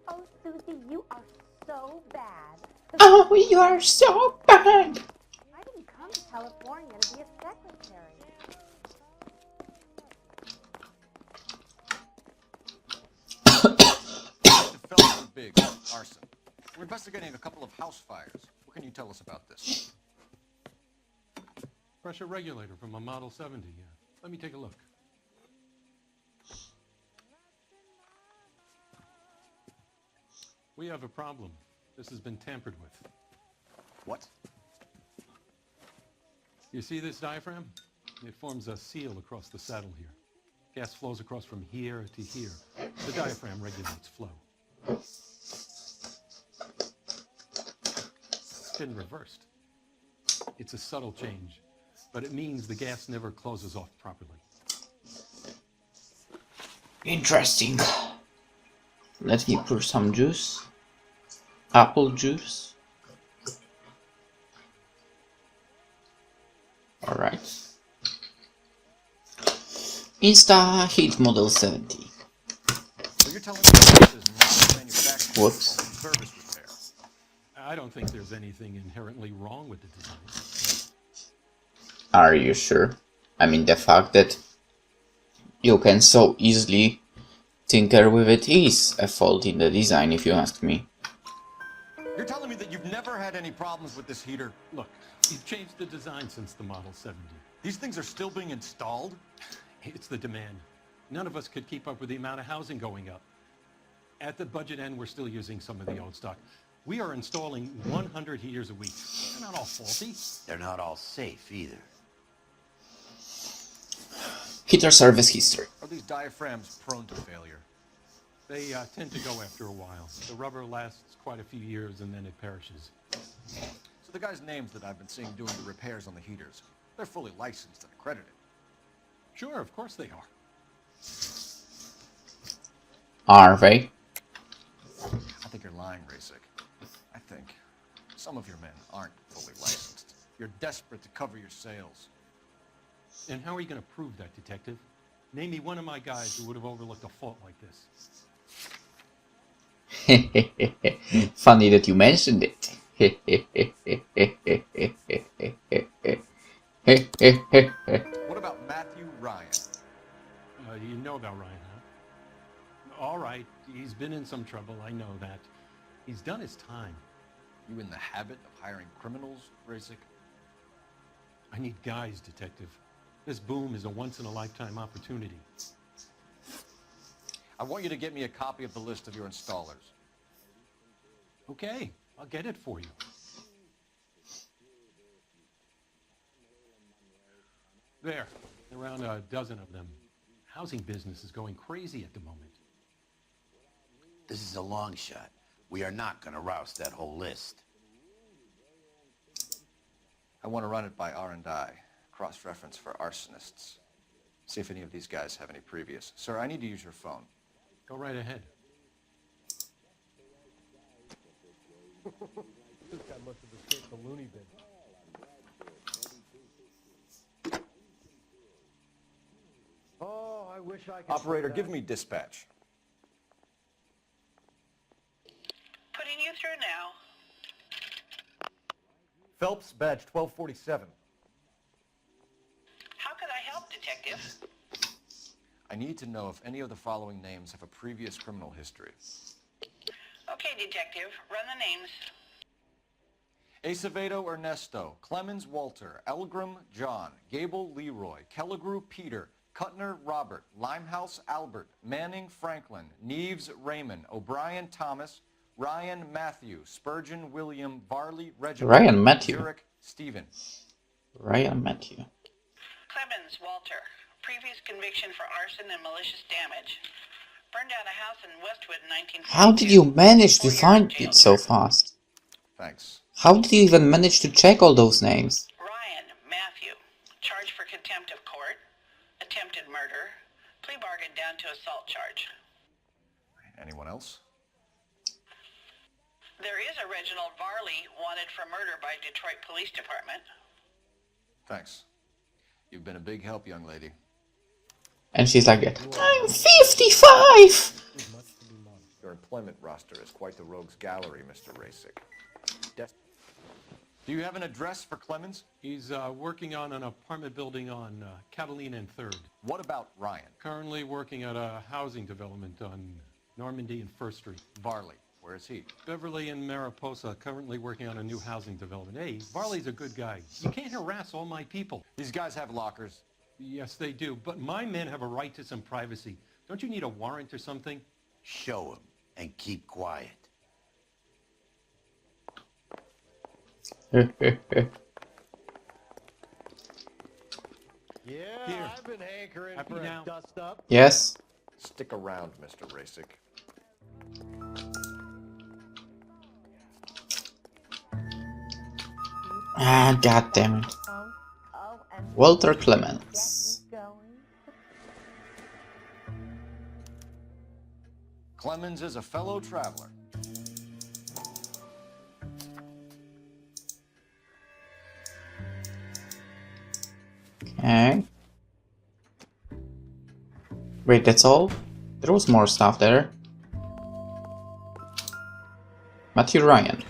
Oh, Susie, you are so bad. Oh, you are so bad. I didn't come to California to be a secretary. Detective Phelps and Biggs, arson. We're investigating a couple of house fires. What can you tell us about this? Pressure regulator from a Model 70. Let me take a look. We have a problem. This has been tampered with. What? You see this diaphragm? It forms a seal across the saddle here. Gas flows across from here to here. The diaphragm regulates flow. It's been reversed. It's a subtle change, but it means the gas never closes off properly. Interesting. Let me pour some juice. Apple juice. Alright. InstaHeat Model 70. This is not a manufacturing Whoops. service repair. I don't think there's anything inherently wrong with the design. Are you sure? I mean, the fact that you can so easily tinker with it is a fault in the design, if you ask me. You're telling me that you've never had any problems with this heater? Look, you've changed the design since the Model 70. These things are still being installed? It's the demand. None of us could keep up with the amount of housing going up. At the budget end, we're still using some of the old stock. We are installing 100 heaters a week. They're not all faulty. They're not all safe either. Heater service history. Are these diaphragms prone to failure? They tend to go after a while. The rubber lasts quite a few years and then it perishes. So the guys' names that I've been seeing doing the repairs on the heaters, they're fully licensed and accredited. Sure, of course they are. Are they? I think you're lying, Rasik. I think some of your men aren't fully licensed. You're desperate to cover your sales. And how are you going to prove that, Detective? Name me one of my guys who would have overlooked a fault like this. Funny that you mentioned it. What about Matthew Ryan? You know about Ryan, huh? All right, he's been in some trouble, I know that. He's done his time. You in the habit of hiring criminals, Rasik? I need guys, Detective. This boom is a once-in-a-lifetime opportunity. I want you to get me a copy of the list of your installers. Okay, I'll get it for you. There, around a dozen of them. Housing business is going crazy at the moment. This is a long shot. We are not going to rouse that whole list. I want to run it by R&I, cross-reference for arsonists. See if any of these guys have any previous. Sir, I need to use your phone. Go right ahead. This guy must have escaped the loony bin. Oh, I wish I could. Operator, give me dispatch. Putting you through now. Phelps, badge 1247. How could I help, Detective? I need to know if any of the following names have a previous criminal history. Okay, Detective, run the names. Acevedo Ernesto, Clemens Walter, Elgram John, Gable Leroy, Kelligrew Peter, Kuttner Robert, Limehouse Albert, Manning Franklin, Neves Raymond, O'Brien Thomas, Ryan Matthew, Spurgeon William, Varley Reginald, Ryan Matthew. Zurich Stephen. Ryan Matthew. Clemens Walter, previous conviction for arson and malicious damage. Burned down a house in Westwood in 1942. How did you manage to find it so fast? Thanks. How did you even manage to check all those names? Ryan Matthew, charged for contempt of court, attempted murder, plea bargain down to assault charge. Anyone else? There is a Reginald Varley wanted for murder by Detroit Police Department. Thanks. You've been a big help, young lady. And she's like, I'm 55! Your employment roster is quite the rogues gallery, Mr. Rasik. Do you have an address for Clemens? He's working on an apartment building on Catalina and 3rd. What about Ryan? Currently working at a housing development on Normandy and 1st Street. Varley, where is he? Beverly and Mariposa, currently working on a new housing development. Hey, Varley's a good guy. You can't harass all my people. These guys have lockers. Yes, they do, but my men have a right to some privacy. Don't you need a warrant or something? Show him and keep quiet. Yeah, Here. I've been hankering Happy for now? a dust-up. Yes. Stick around, Mr. Rasik. Ah, god damn it. Walter Clemens. Clemens is a fellow traveler. Okay. Wait, that's all? There was more stuff there. Matthew Ryan.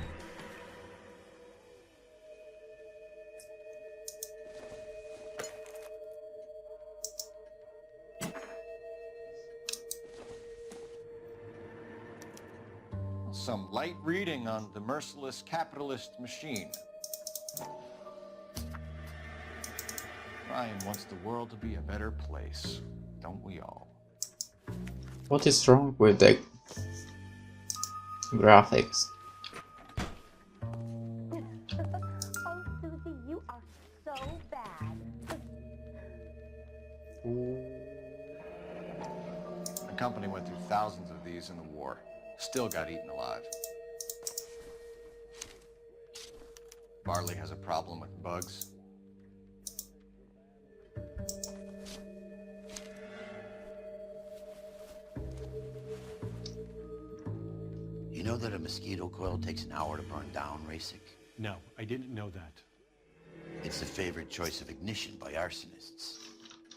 Some light reading on the merciless capitalist machine. Ryan wants the world to be a better place, don't we all? What is wrong with the graphics? Oh, Susie, you are so bad. The company went through thousands of these in the war. Still got eaten alive. Varley has a problem with bugs. You know that a mosquito coil takes an hour to burn down, Rasic? No, I didn't know that. It's the favorite choice of ignition by arsonists.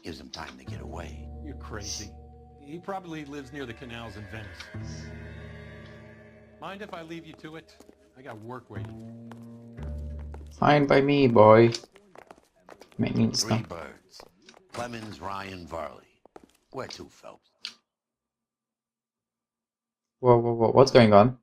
Gives them time to get away. You're crazy. He probably lives near the canals in Venice. Mind if I leave you to it? I got work waiting. Fine by me, boy. Maintenance Three stuff. birds. Clemens, Ryan, Varley. Where to, Phelps? Whoa, whoa, whoa, what's going on?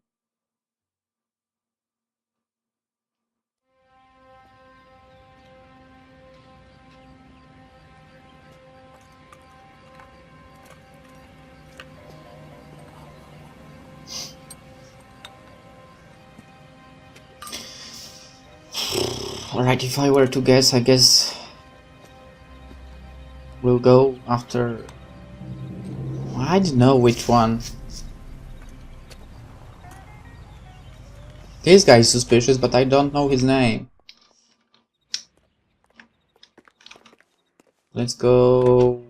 Alright, if I were to guess, I guess we'll go after... I don't know which one. This guy is suspicious, but I don't know his name. Let's go...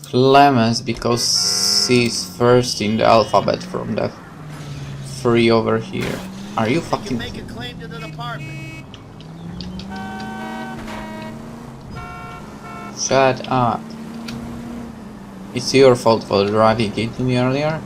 Clemens, because he's first in the alphabet from the three over here. Are you fucking... Make a claim to the department. Shut up. It's your fault for driving into me earlier.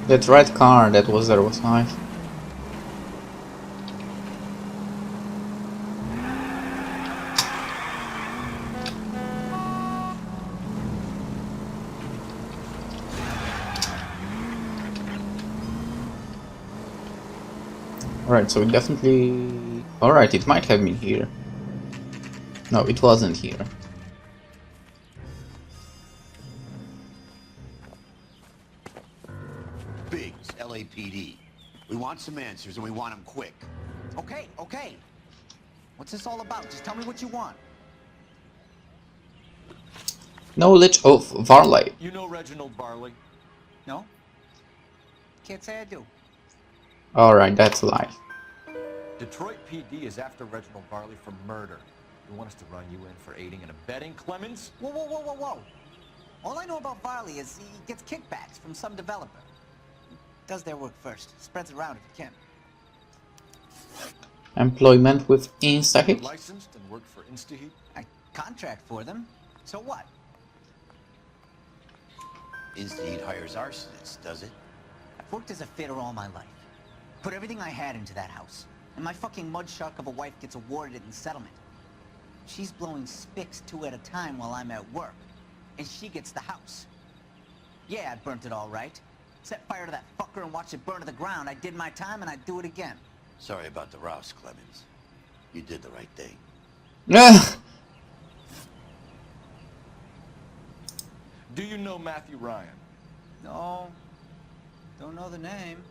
That red car that was there was nice. Alright, so it definitely... Alright, it might have been here. No, it wasn't here. Biggs, LAPD. We want some answers and we want them quick. Okay, okay. What's this all about? Just tell me what you want. Knowledge of Varley. You know Reginald Varley? No? Can't say I do. Alright, that's a lie. Detroit PD is after Reginald Varley for murder. You want us to run you in for aiding and abetting, Clemens? Whoa, whoa, whoa, whoa, whoa. All I know about Varley is he gets kickbacks from some developer. Does their work first. Spreads it around if he can. Employment with InstaHit? Licensed and worked for InstaHeat? I contract for them. So what? InstaHeat hires arsonists, does it? I've worked as a fitter all my life. Put everything I had into that house. And my fucking mud shark of a wife gets awarded it in settlement. She's blowing spics 2 at a time while I'm at work. And she gets the house. Yeah, I burnt it all right. Set fire to that fucker and watch it burn to the ground. I did my time and I'd do it again. Sorry about the rouse, Clemens. You did the right thing. Do you know Matthew Ryan? No. Don't know the name.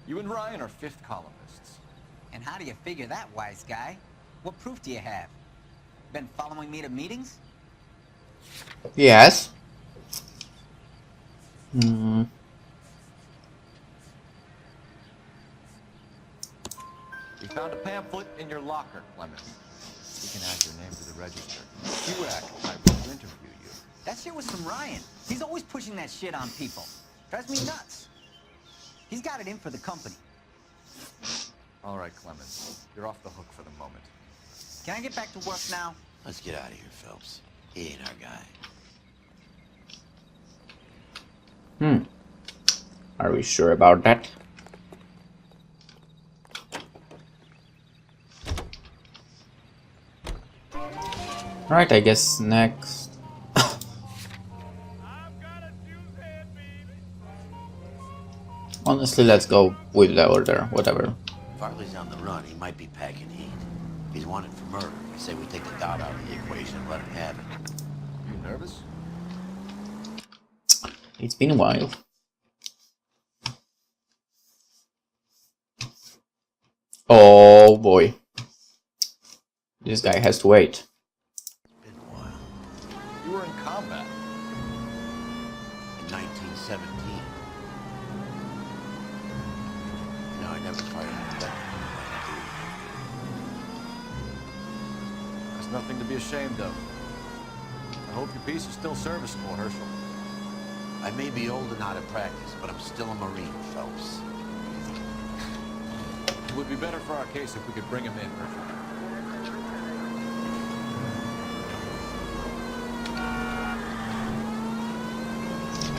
You and Ryan are fifth columnists. And how do you figure that, wise guy? What proof do you have? Been following me to meetings? Yes. Hmm. We found a pamphlet in your locker, Clemens. You can add your name to the register. QAC might want to interview you. That shit was from Ryan. He's always pushing that shit on people. Drives me nuts. He's got it in for the company. All right, Clemens. You're off the hook for the moment. Can I get back to work now? Let's get out of here, Phelps. He ain't our guy. Are we sure about that? Right, I guess next. Honestly, let's go with the order, whatever. Farley's on the run. He might be packing heat. He's wanted for murder. I say we take the doubt out of the equation and let him have it. You nervous? It's been a while. Oh boy. This guy has to wait. You were in combat. In 1917. No, I never fired a gun. There's nothing to be ashamed of. I hope your piece is still serviceable, Herschel. I may be old and out of practice, but I'm still a Marine, Phelps. It would be better for our case if we could bring him in, Herschel.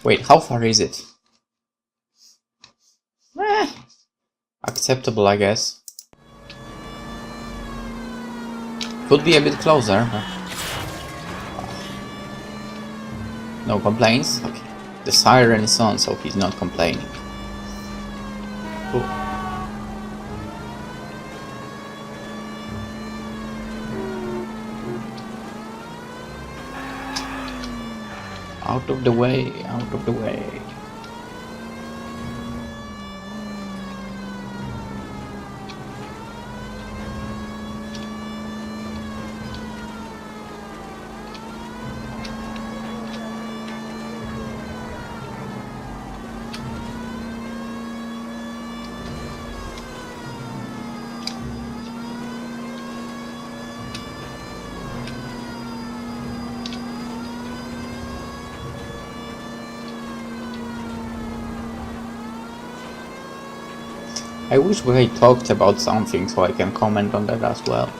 Wait, how far is it? Acceptable, I guess. Could be a bit closer. No complaints? Okay. The siren is on, so he's not complaining. Cool. Out of the way, out of the way. I wish we had talked about something so I can comment on that as well.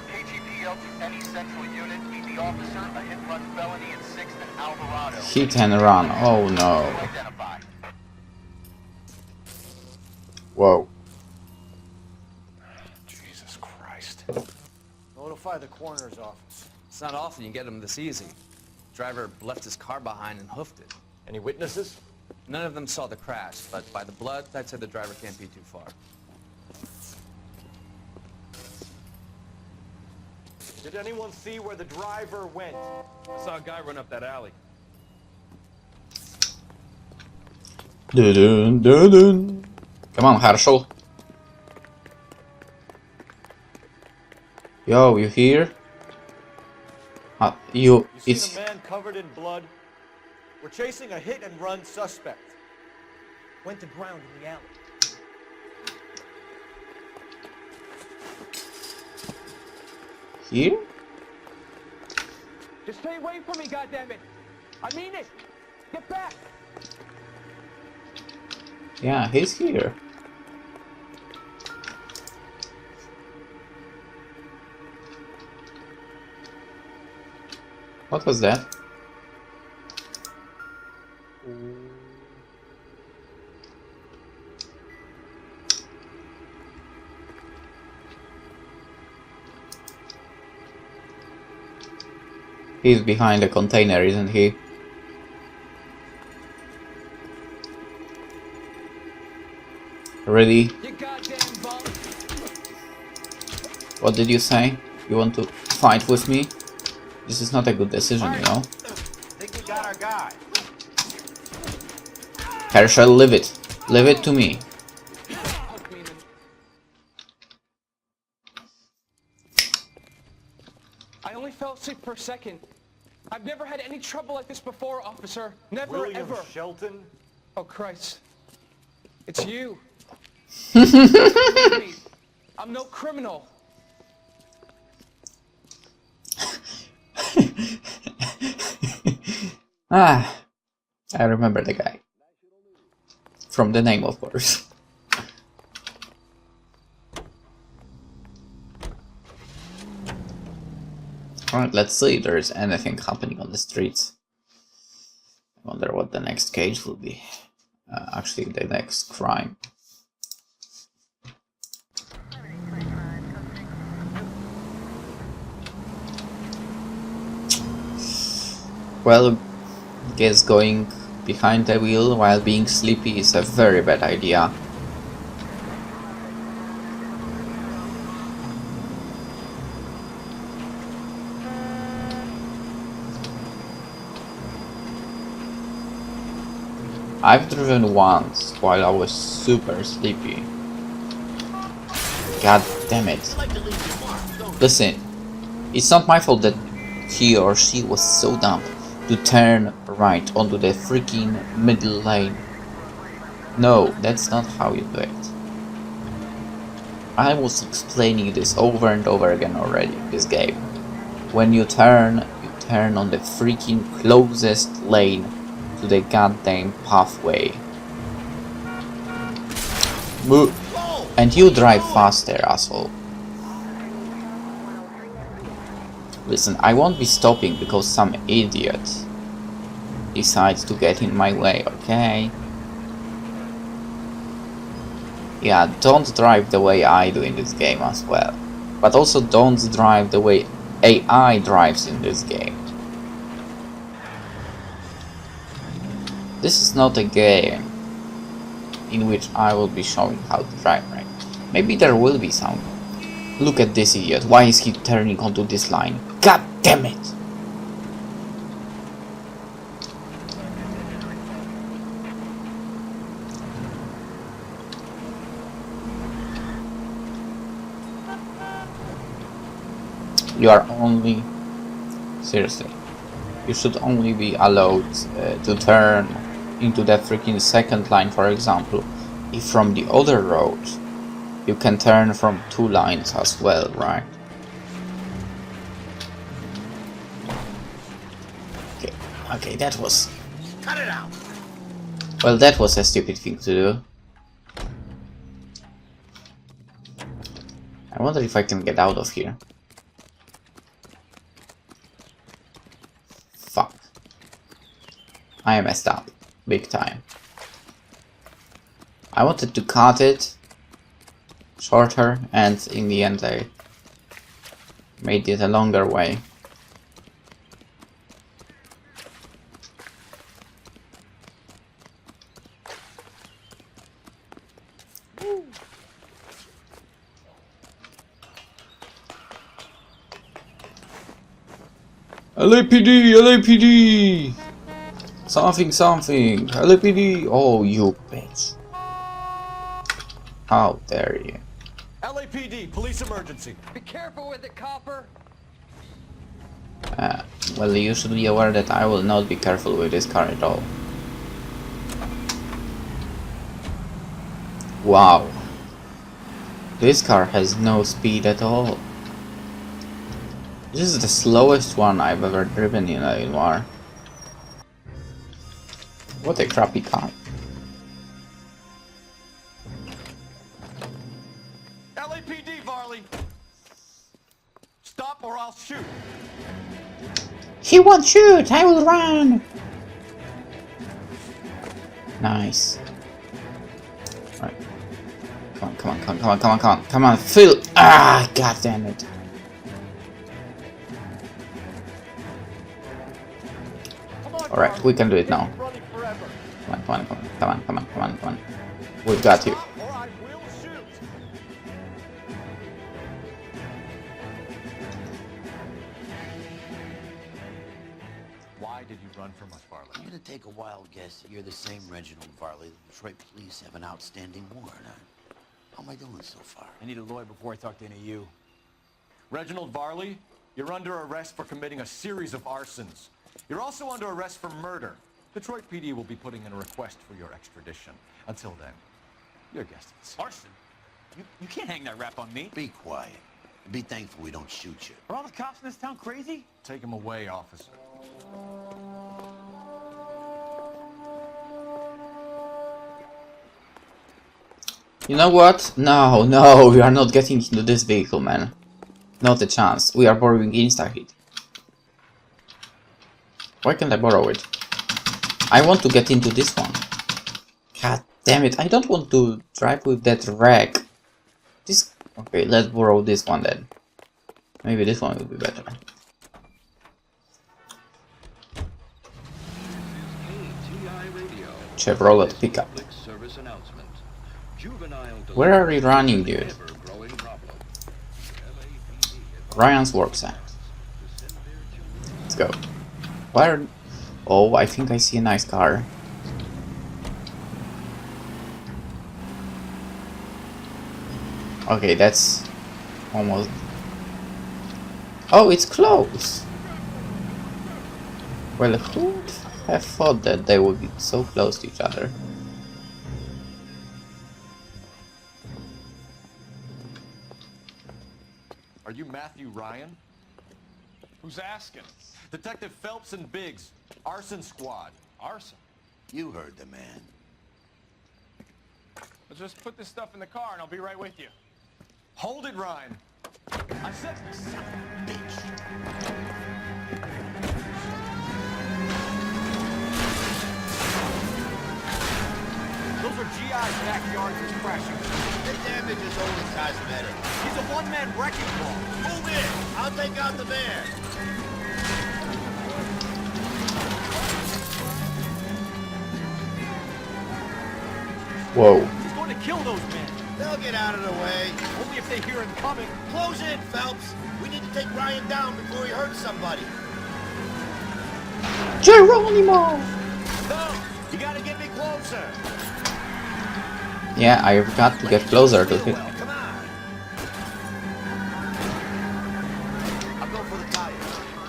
KGPL to any central unit. Meet the officer, a hit-run felony in 6th and Alvarado. Hit and run, oh no. Identify. Whoa. Jesus Christ. Notify the coroner's office. It's not often you get them this easy. Driver left his car behind and hoofed it. Any witnesses? None of them saw the crash, but by the blood, I'd say the driver can't be too far. Did anyone see where the driver went? I saw a guy run up that alley. Dun, dun, dun. Come on, Herschel. Yo, you here? You it's... seen a man covered in blood? We're chasing a hit-and-run suspect. Went to ground in the alley. Here? Just stay away from me, goddammit! I mean it! Get back! Yeah, he's here. What was that? He's behind the container, isn't he? Really? What did you say? You want to fight with me? This is not a good decision, you know? Think we got our guy. Herschel, leave it. Leave it to me. I only fell asleep for a second. I've never had any trouble like this before, officer. Never, William ever. Shelton? Oh, Christ. It's you. I'm no criminal. Ah, I remember the guy. From the name, of course. Alright, let's see if there is anything happening on the streets. I wonder what the next case will be. Actually, the next crime. Well, guess going behind the wheel while being sleepy is a very bad idea. I've driven once while I was super sleepy. God damn it. Listen, it's not my fault that he or she was so dumb to turn right onto the freaking middle lane. No, that's not how you do it. I was explaining this over and over again already in this game. When you turn on the freaking closest lane to the goddamn pathway. Move. And you drive faster, asshole. Listen, I won't be stopping because some idiot decides to get in my way, okay? Yeah, don't drive the way I do in this game as well. But also don't drive the way AI drives in this game. This is not a game in which I will be showing how to drive, right? Maybe there will be some. Look at this idiot, why is he turning onto this line? God damn it! You are only... Seriously. You should only be allowed to turn into the freaking second line, for example, if from the other road you can turn from 2 lines as well, right? Okay, that was... Cut it out. Well, that was a stupid thing to do. I wonder if I can get out of here. Fuck. I messed up. Big time. I wanted to cut it shorter, and in the end I made it a longer way. LAPD! LAPD! Something! LAPD! Oh, you bitch. How dare you? LAPD, police emergency. Be careful with it, copper. Well, you should be aware that I will not be careful with this car at all. Wow. This car has no speed at all. This is the slowest one I've ever driven in a Noire. What a crappy car. LAPD, Varley. Stop or I'll shoot. He won't shoot, I will run! Nice. Alright. Come on, Phil! Ah, god damn it. Alright, we can do it now. Come on, come on, come on, come on, come on, come on, come on. We've got you. Why did you run from us, Varley? I'm gonna take a wild guess that you're the same Reginald Varley the Detroit police have an outstanding warrant on. How am I doing so far? I need a lawyer before I talk to any of you. Reginald Varley, you're under arrest for committing a series of arsons. You're also under arrest for murder. Detroit PD will be putting in a request for your extradition. Until then, your guest is. Arson? You can't hang that rap on me. Be quiet. And be thankful we don't shoot you. Are all the cops in this town crazy? Take him away, officer. You know what? No, no, we are not getting into this vehicle, man. Not a chance. We are borrowing InstaHeat. Why can't I borrow it? I want to get into this one. God damn it, I don't want to drive with that wreck. This... Okay, let's borrow this one then. Maybe this one will be better. Chevrolet pickup. Where are we running, dude? Ryan's worksite. Let's go. Where? Oh, I think I see a nice car. Okay, that's almost... Oh, it's close! Well, who would have thought that they would be so close to each other? Are you Matthew Ryan? Who's asking? Detective Phelps and Biggs, arson squad. Arson? You heard the man. Let's just put this stuff in the car and I'll be right with you. Hold it, Ryan. I said, son of a bitch. Those are GI's backyards he's crashing. The damage is only cosmetic. He's a one-man wrecking ball. Move in! I'll take out the van. Whoa. He's going to kill those men. They'll get out of the way. Only if they hear him coming. Close in, Phelps. We need to take Ryan down before he hurts somebody. Geronimo! No, you gotta get me closer. Yeah, I've got to get closer to him. Come on. I'll go for the tire.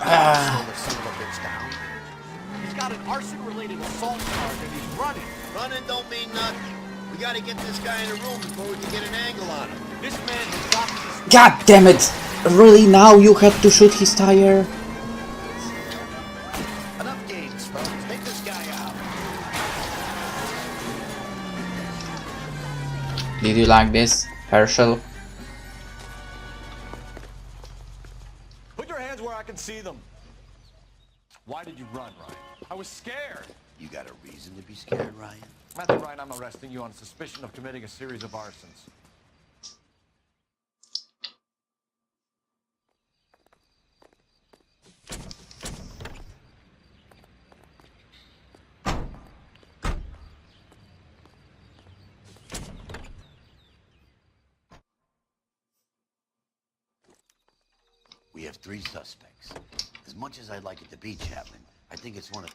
Ah. Slow the son of a bitch down. He's got an arson-related assault charge and he's running. Running don't mean nothing. We gotta get this guy in the room before we can get an angle on him. This man has got to... God damn it! Really, now you had to shoot his tire? Enough games, folks. Take this guy out. Did you like this, Herschel? Put your hands where I can see them. Why did you run, Ryan? I was scared. You got a reason to be scared, Ryan? Matthew Ryan, I'm arresting you on suspicion of committing a series of arsons. We have 3 suspects. As much as I'd like it to be Chapman, I think it's one of...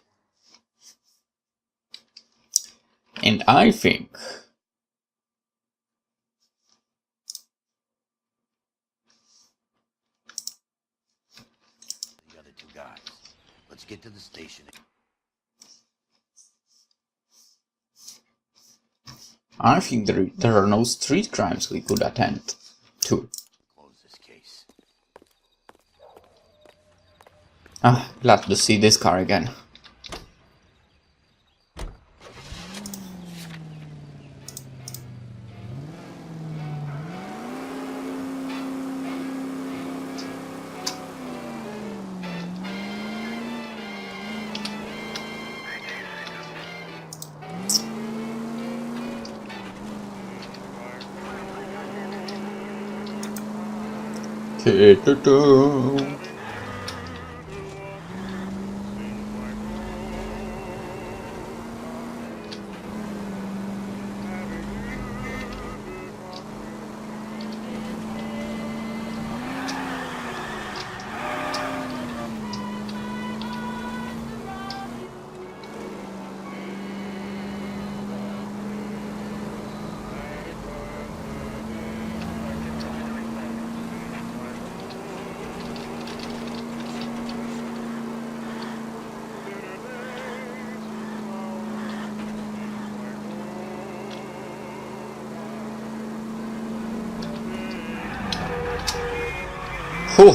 And I think... the other 2 guys. Let's get to the station. I think there are no street crimes we could attend to. Close this case. Ah, glad to see this car again. Whew.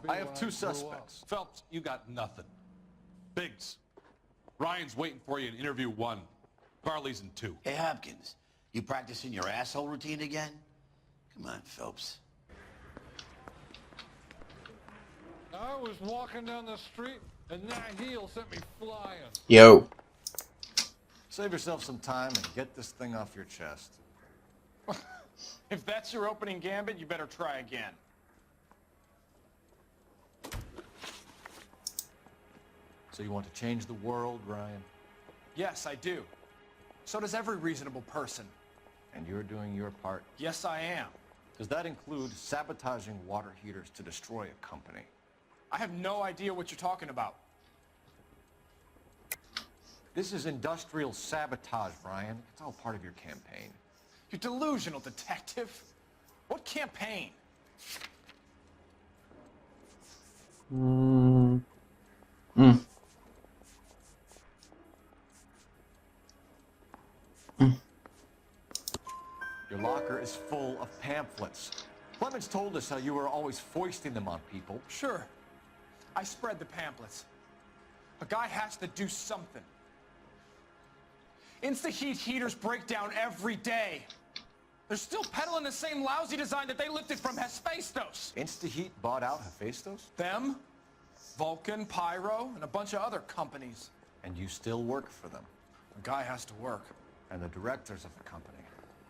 I have two suspects. suspects. Phelps, you got nothing. Biggs, Ryan's waiting for you in interview 1. Barley's in 2. Hey, Hopkins, you practicing your asshole routine again? Come on, Phelps. I was walking down the street, and that heel sent me flying. Yo. Save yourself some time and get this thing off your chest. If that's your opening gambit, you better try again. So you want to change the world, Ryan? Yes, I do. So does every reasonable person. And you're doing your part? Yes, I am. Does that include sabotaging water heaters to destroy a company? I have no idea what you're talking about. This is industrial sabotage, Ryan. It's all part of your campaign. You're delusional, detective. What campaign? Your locker is full of pamphlets. Clemens told us how you were always foisting them on people. Sure. I spread the pamphlets. A guy has to do something. Insta-heat heaters break down every day. They're still peddling the same lousy design that they lifted from Hephaestus. Insta-heat bought out Hephaestus? Them, Vulcan, Pyro, and a bunch of other companies. And you still work for them? A guy has to work. And the directors of the company,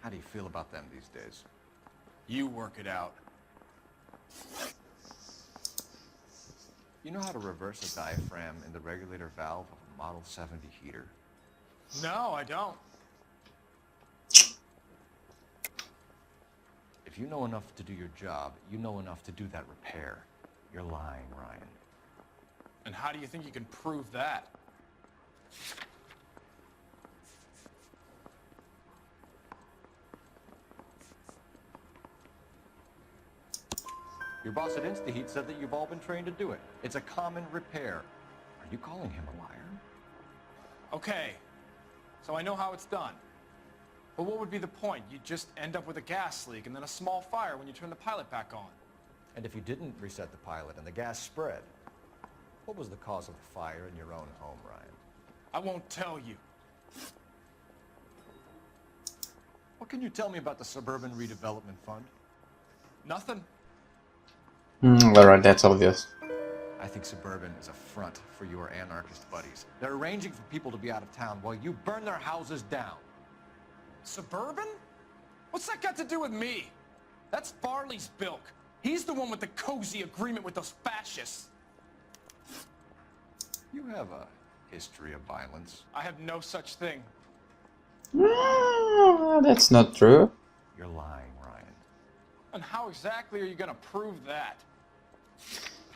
how do you feel about them these days? You work it out. You know how to reverse a diaphragm in the regulator valve of a Model 70 heater? No, I don't. If you know enough to do your job, you know enough to do that repair. You're lying, Ryan. And how do you think you can prove that? Your boss at InstaHeat said that you've all been trained to do it. It's a common repair. Are you calling him a liar? Okay, so I know how it's done. But what would be the point? You'd just end up with a gas leak and then a small fire when you turn the pilot back on. And if you didn't reset the pilot and the gas spread, what was the cause of the fire in your own home, Ryan? I won't tell you. What can you tell me about the Suburban Redevelopment Fund? Nothing. Alright, that's obvious. I think Suburban is a front for your anarchist buddies. They're arranging for people to be out of town while you burn their houses down. Suburban? What's that got to do with me? That's Farley's bilk. He's the one with the cozy agreement with those fascists. You have a history of violence. I have no such thing. That's not true. You're lying, Ryan. And how exactly are you gonna prove that?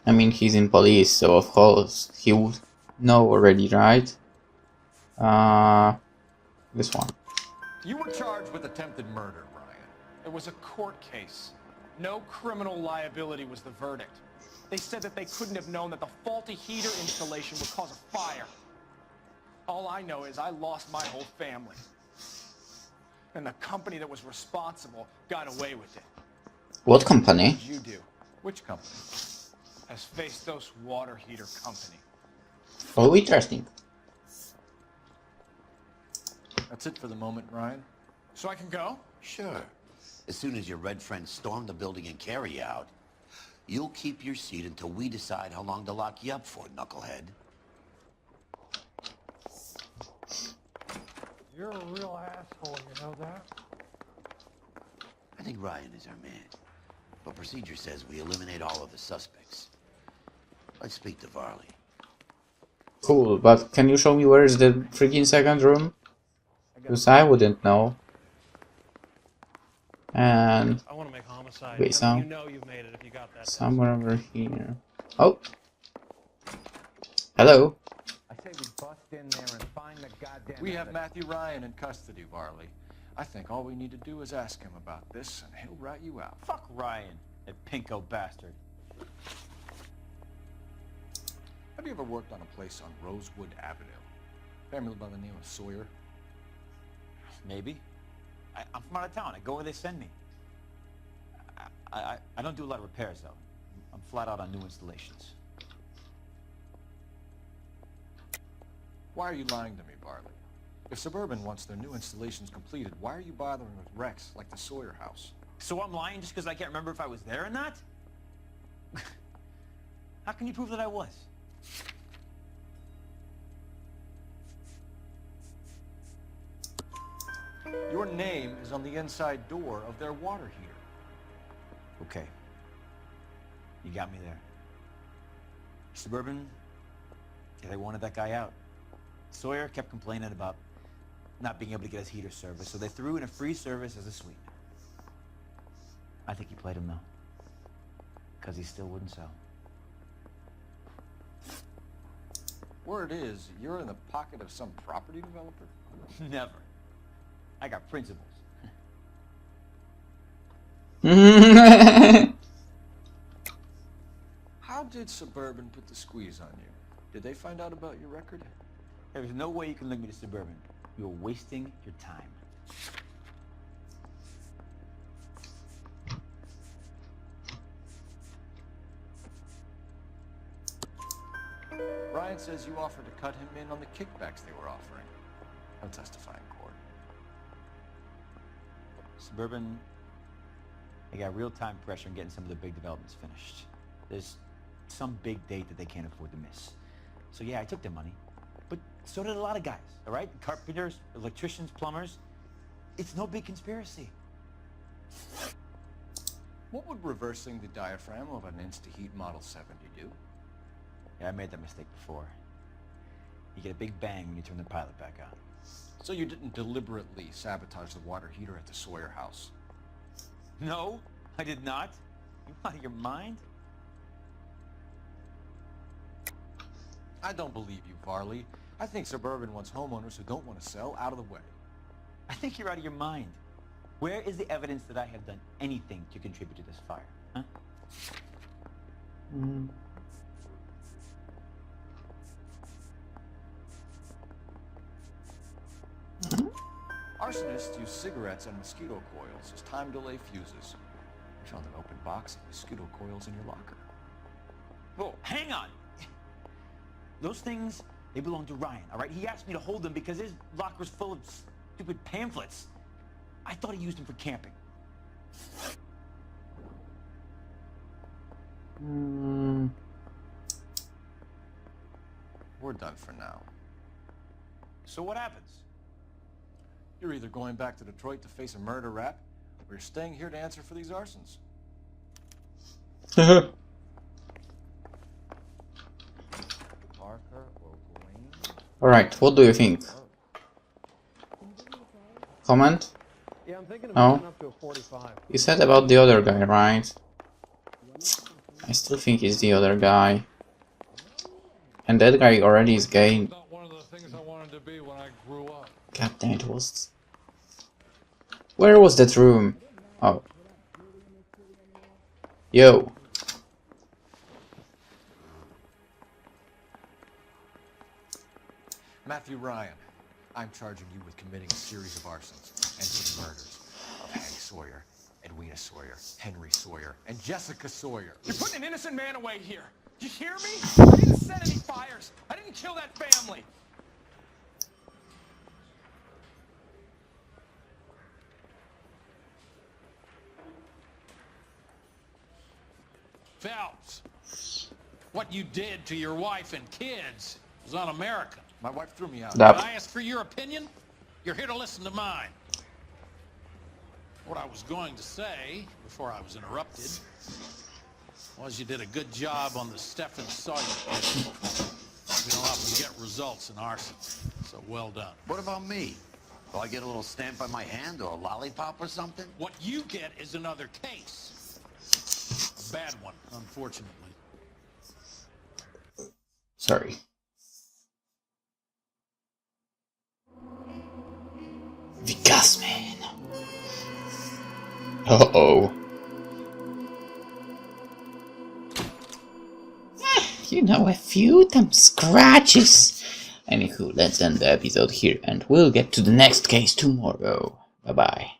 I mean, he's in police, so of course he would know already, right? This one. You were charged with attempted murder, Ryan. It was a court case. No criminal liability was the verdict. They said that they couldn't have known that the faulty heater installation would cause a fire. All I know is I lost my whole family. And the company that was responsible got away with it. What company? What did you do? Which company? Hephaestus Water Heater Company. Oh, interesting. That's it for the moment, Ryan. So I can go? Sure. As soon as your red friends storm the building and carry you out, you'll keep your seat until we decide how long to lock you up for, knucklehead. You're a real asshole, you know that? I think Ryan is our man. But procedure says we eliminate all of the suspects. Let's speak to Varley. Cool, but can you show me where is the freaking second room? Because I wouldn't know. And I want to make homicide. wait, You know you've made it if you got that. somewhere over here. Oh, Hello? I say we bust in there and find the goddamn... We have Matthew Ryan in custody, Varley. I think all we need to do is ask him about this, and he'll rat you out. Fuck Ryan, that pinko bastard. Have you ever worked on a place on Rosewood Avenue? Family by the name of Sawyer? Maybe. I'm from out of town. I go where they send me. I don't do a lot of repairs, though. I'm flat out on new installations. Why are you lying to me, Varley? If Suburban wants their new installations completed, why are you bothering with wrecks like the Sawyer house? So I'm lying just because I can't remember if I was there or not? How can you prove that I was? Your name is on the inside door of their water heater. Okay. You got me there. Suburban, they wanted that guy out. Sawyer kept complaining about not being able to get his heater service, so they threw in a free service as a sweetener. I think he played him, though. Because he still wouldn't sell. Word is, you're in the pocket of some property developer? Never. I got principles. How did Suburban put the squeeze on you? Did they find out about your record? There's no way you can link me to Suburban. You're wasting your time. Ryan says you offered to cut him in on the kickbacks they were offering. He'll testify in court. Suburban, they got real-time pressure on getting some of the big developments finished. There's some big date that they can't afford to miss. So yeah, I took their money. But so did a lot of guys, all right? Carpenters, electricians, plumbers. It's no big conspiracy. What would reversing the diaphragm of an Insta-Heat Model 70 do? Yeah, I made that mistake before. You get a big bang when you turn the pilot back on. So you didn't deliberately sabotage the water heater at the Sawyer house? No, I did not. You out of your mind? I don't believe you, Varley. I think Suburban wants homeowners who don't want to sell out of the way. I think you're out of your mind. Where is the evidence that I have done anything to contribute to this fire, huh? Arsonists use cigarettes and mosquito coils as time delay fuses. We found an open box of mosquito coils in your locker. Whoa, hang on! Those things, they belong to Ryan, all right? He asked me to hold them because his locker's full of stupid pamphlets. I thought he used them for camping. We're done for now. So what happens? You're either going back to Detroit to face a murder rap, or you're staying here to answer for these arsons. Alright, what do you think? Comment? Yeah, I'm thinking of No. moving up to a 45. You said about the other guy, right? I still think it's the other guy. And that guy already is gay. Not one of the things I wanted to be when I grew up. God damn it, was... Where was that room? Oh. Yo. Matthew Ryan, I'm charging you with committing a series of arsons and some murders of Hank Sawyer, Edwina Sawyer, Henry Sawyer, and Jessica Sawyer. You're putting an innocent man away here. You hear me? I didn't set any fires. I didn't kill that family. Phelps, what you did to your wife and kids was un-American. My wife threw me out. That- When I asked for your opinion, you're here to listen to mine. What I was going to say, before I was interrupted, was you did a good job on the Stephen Sawyer case. We don't often get results in arson, so well done. What about me? Do I get a little stamp on my hand or a lollipop or something? What you get is another case. A bad one, unfortunately. Sorry. The gas man. Uh-oh. You know, a few scratches. Anywho, let's end the episode here and we'll get to the next case tomorrow. Bye-bye.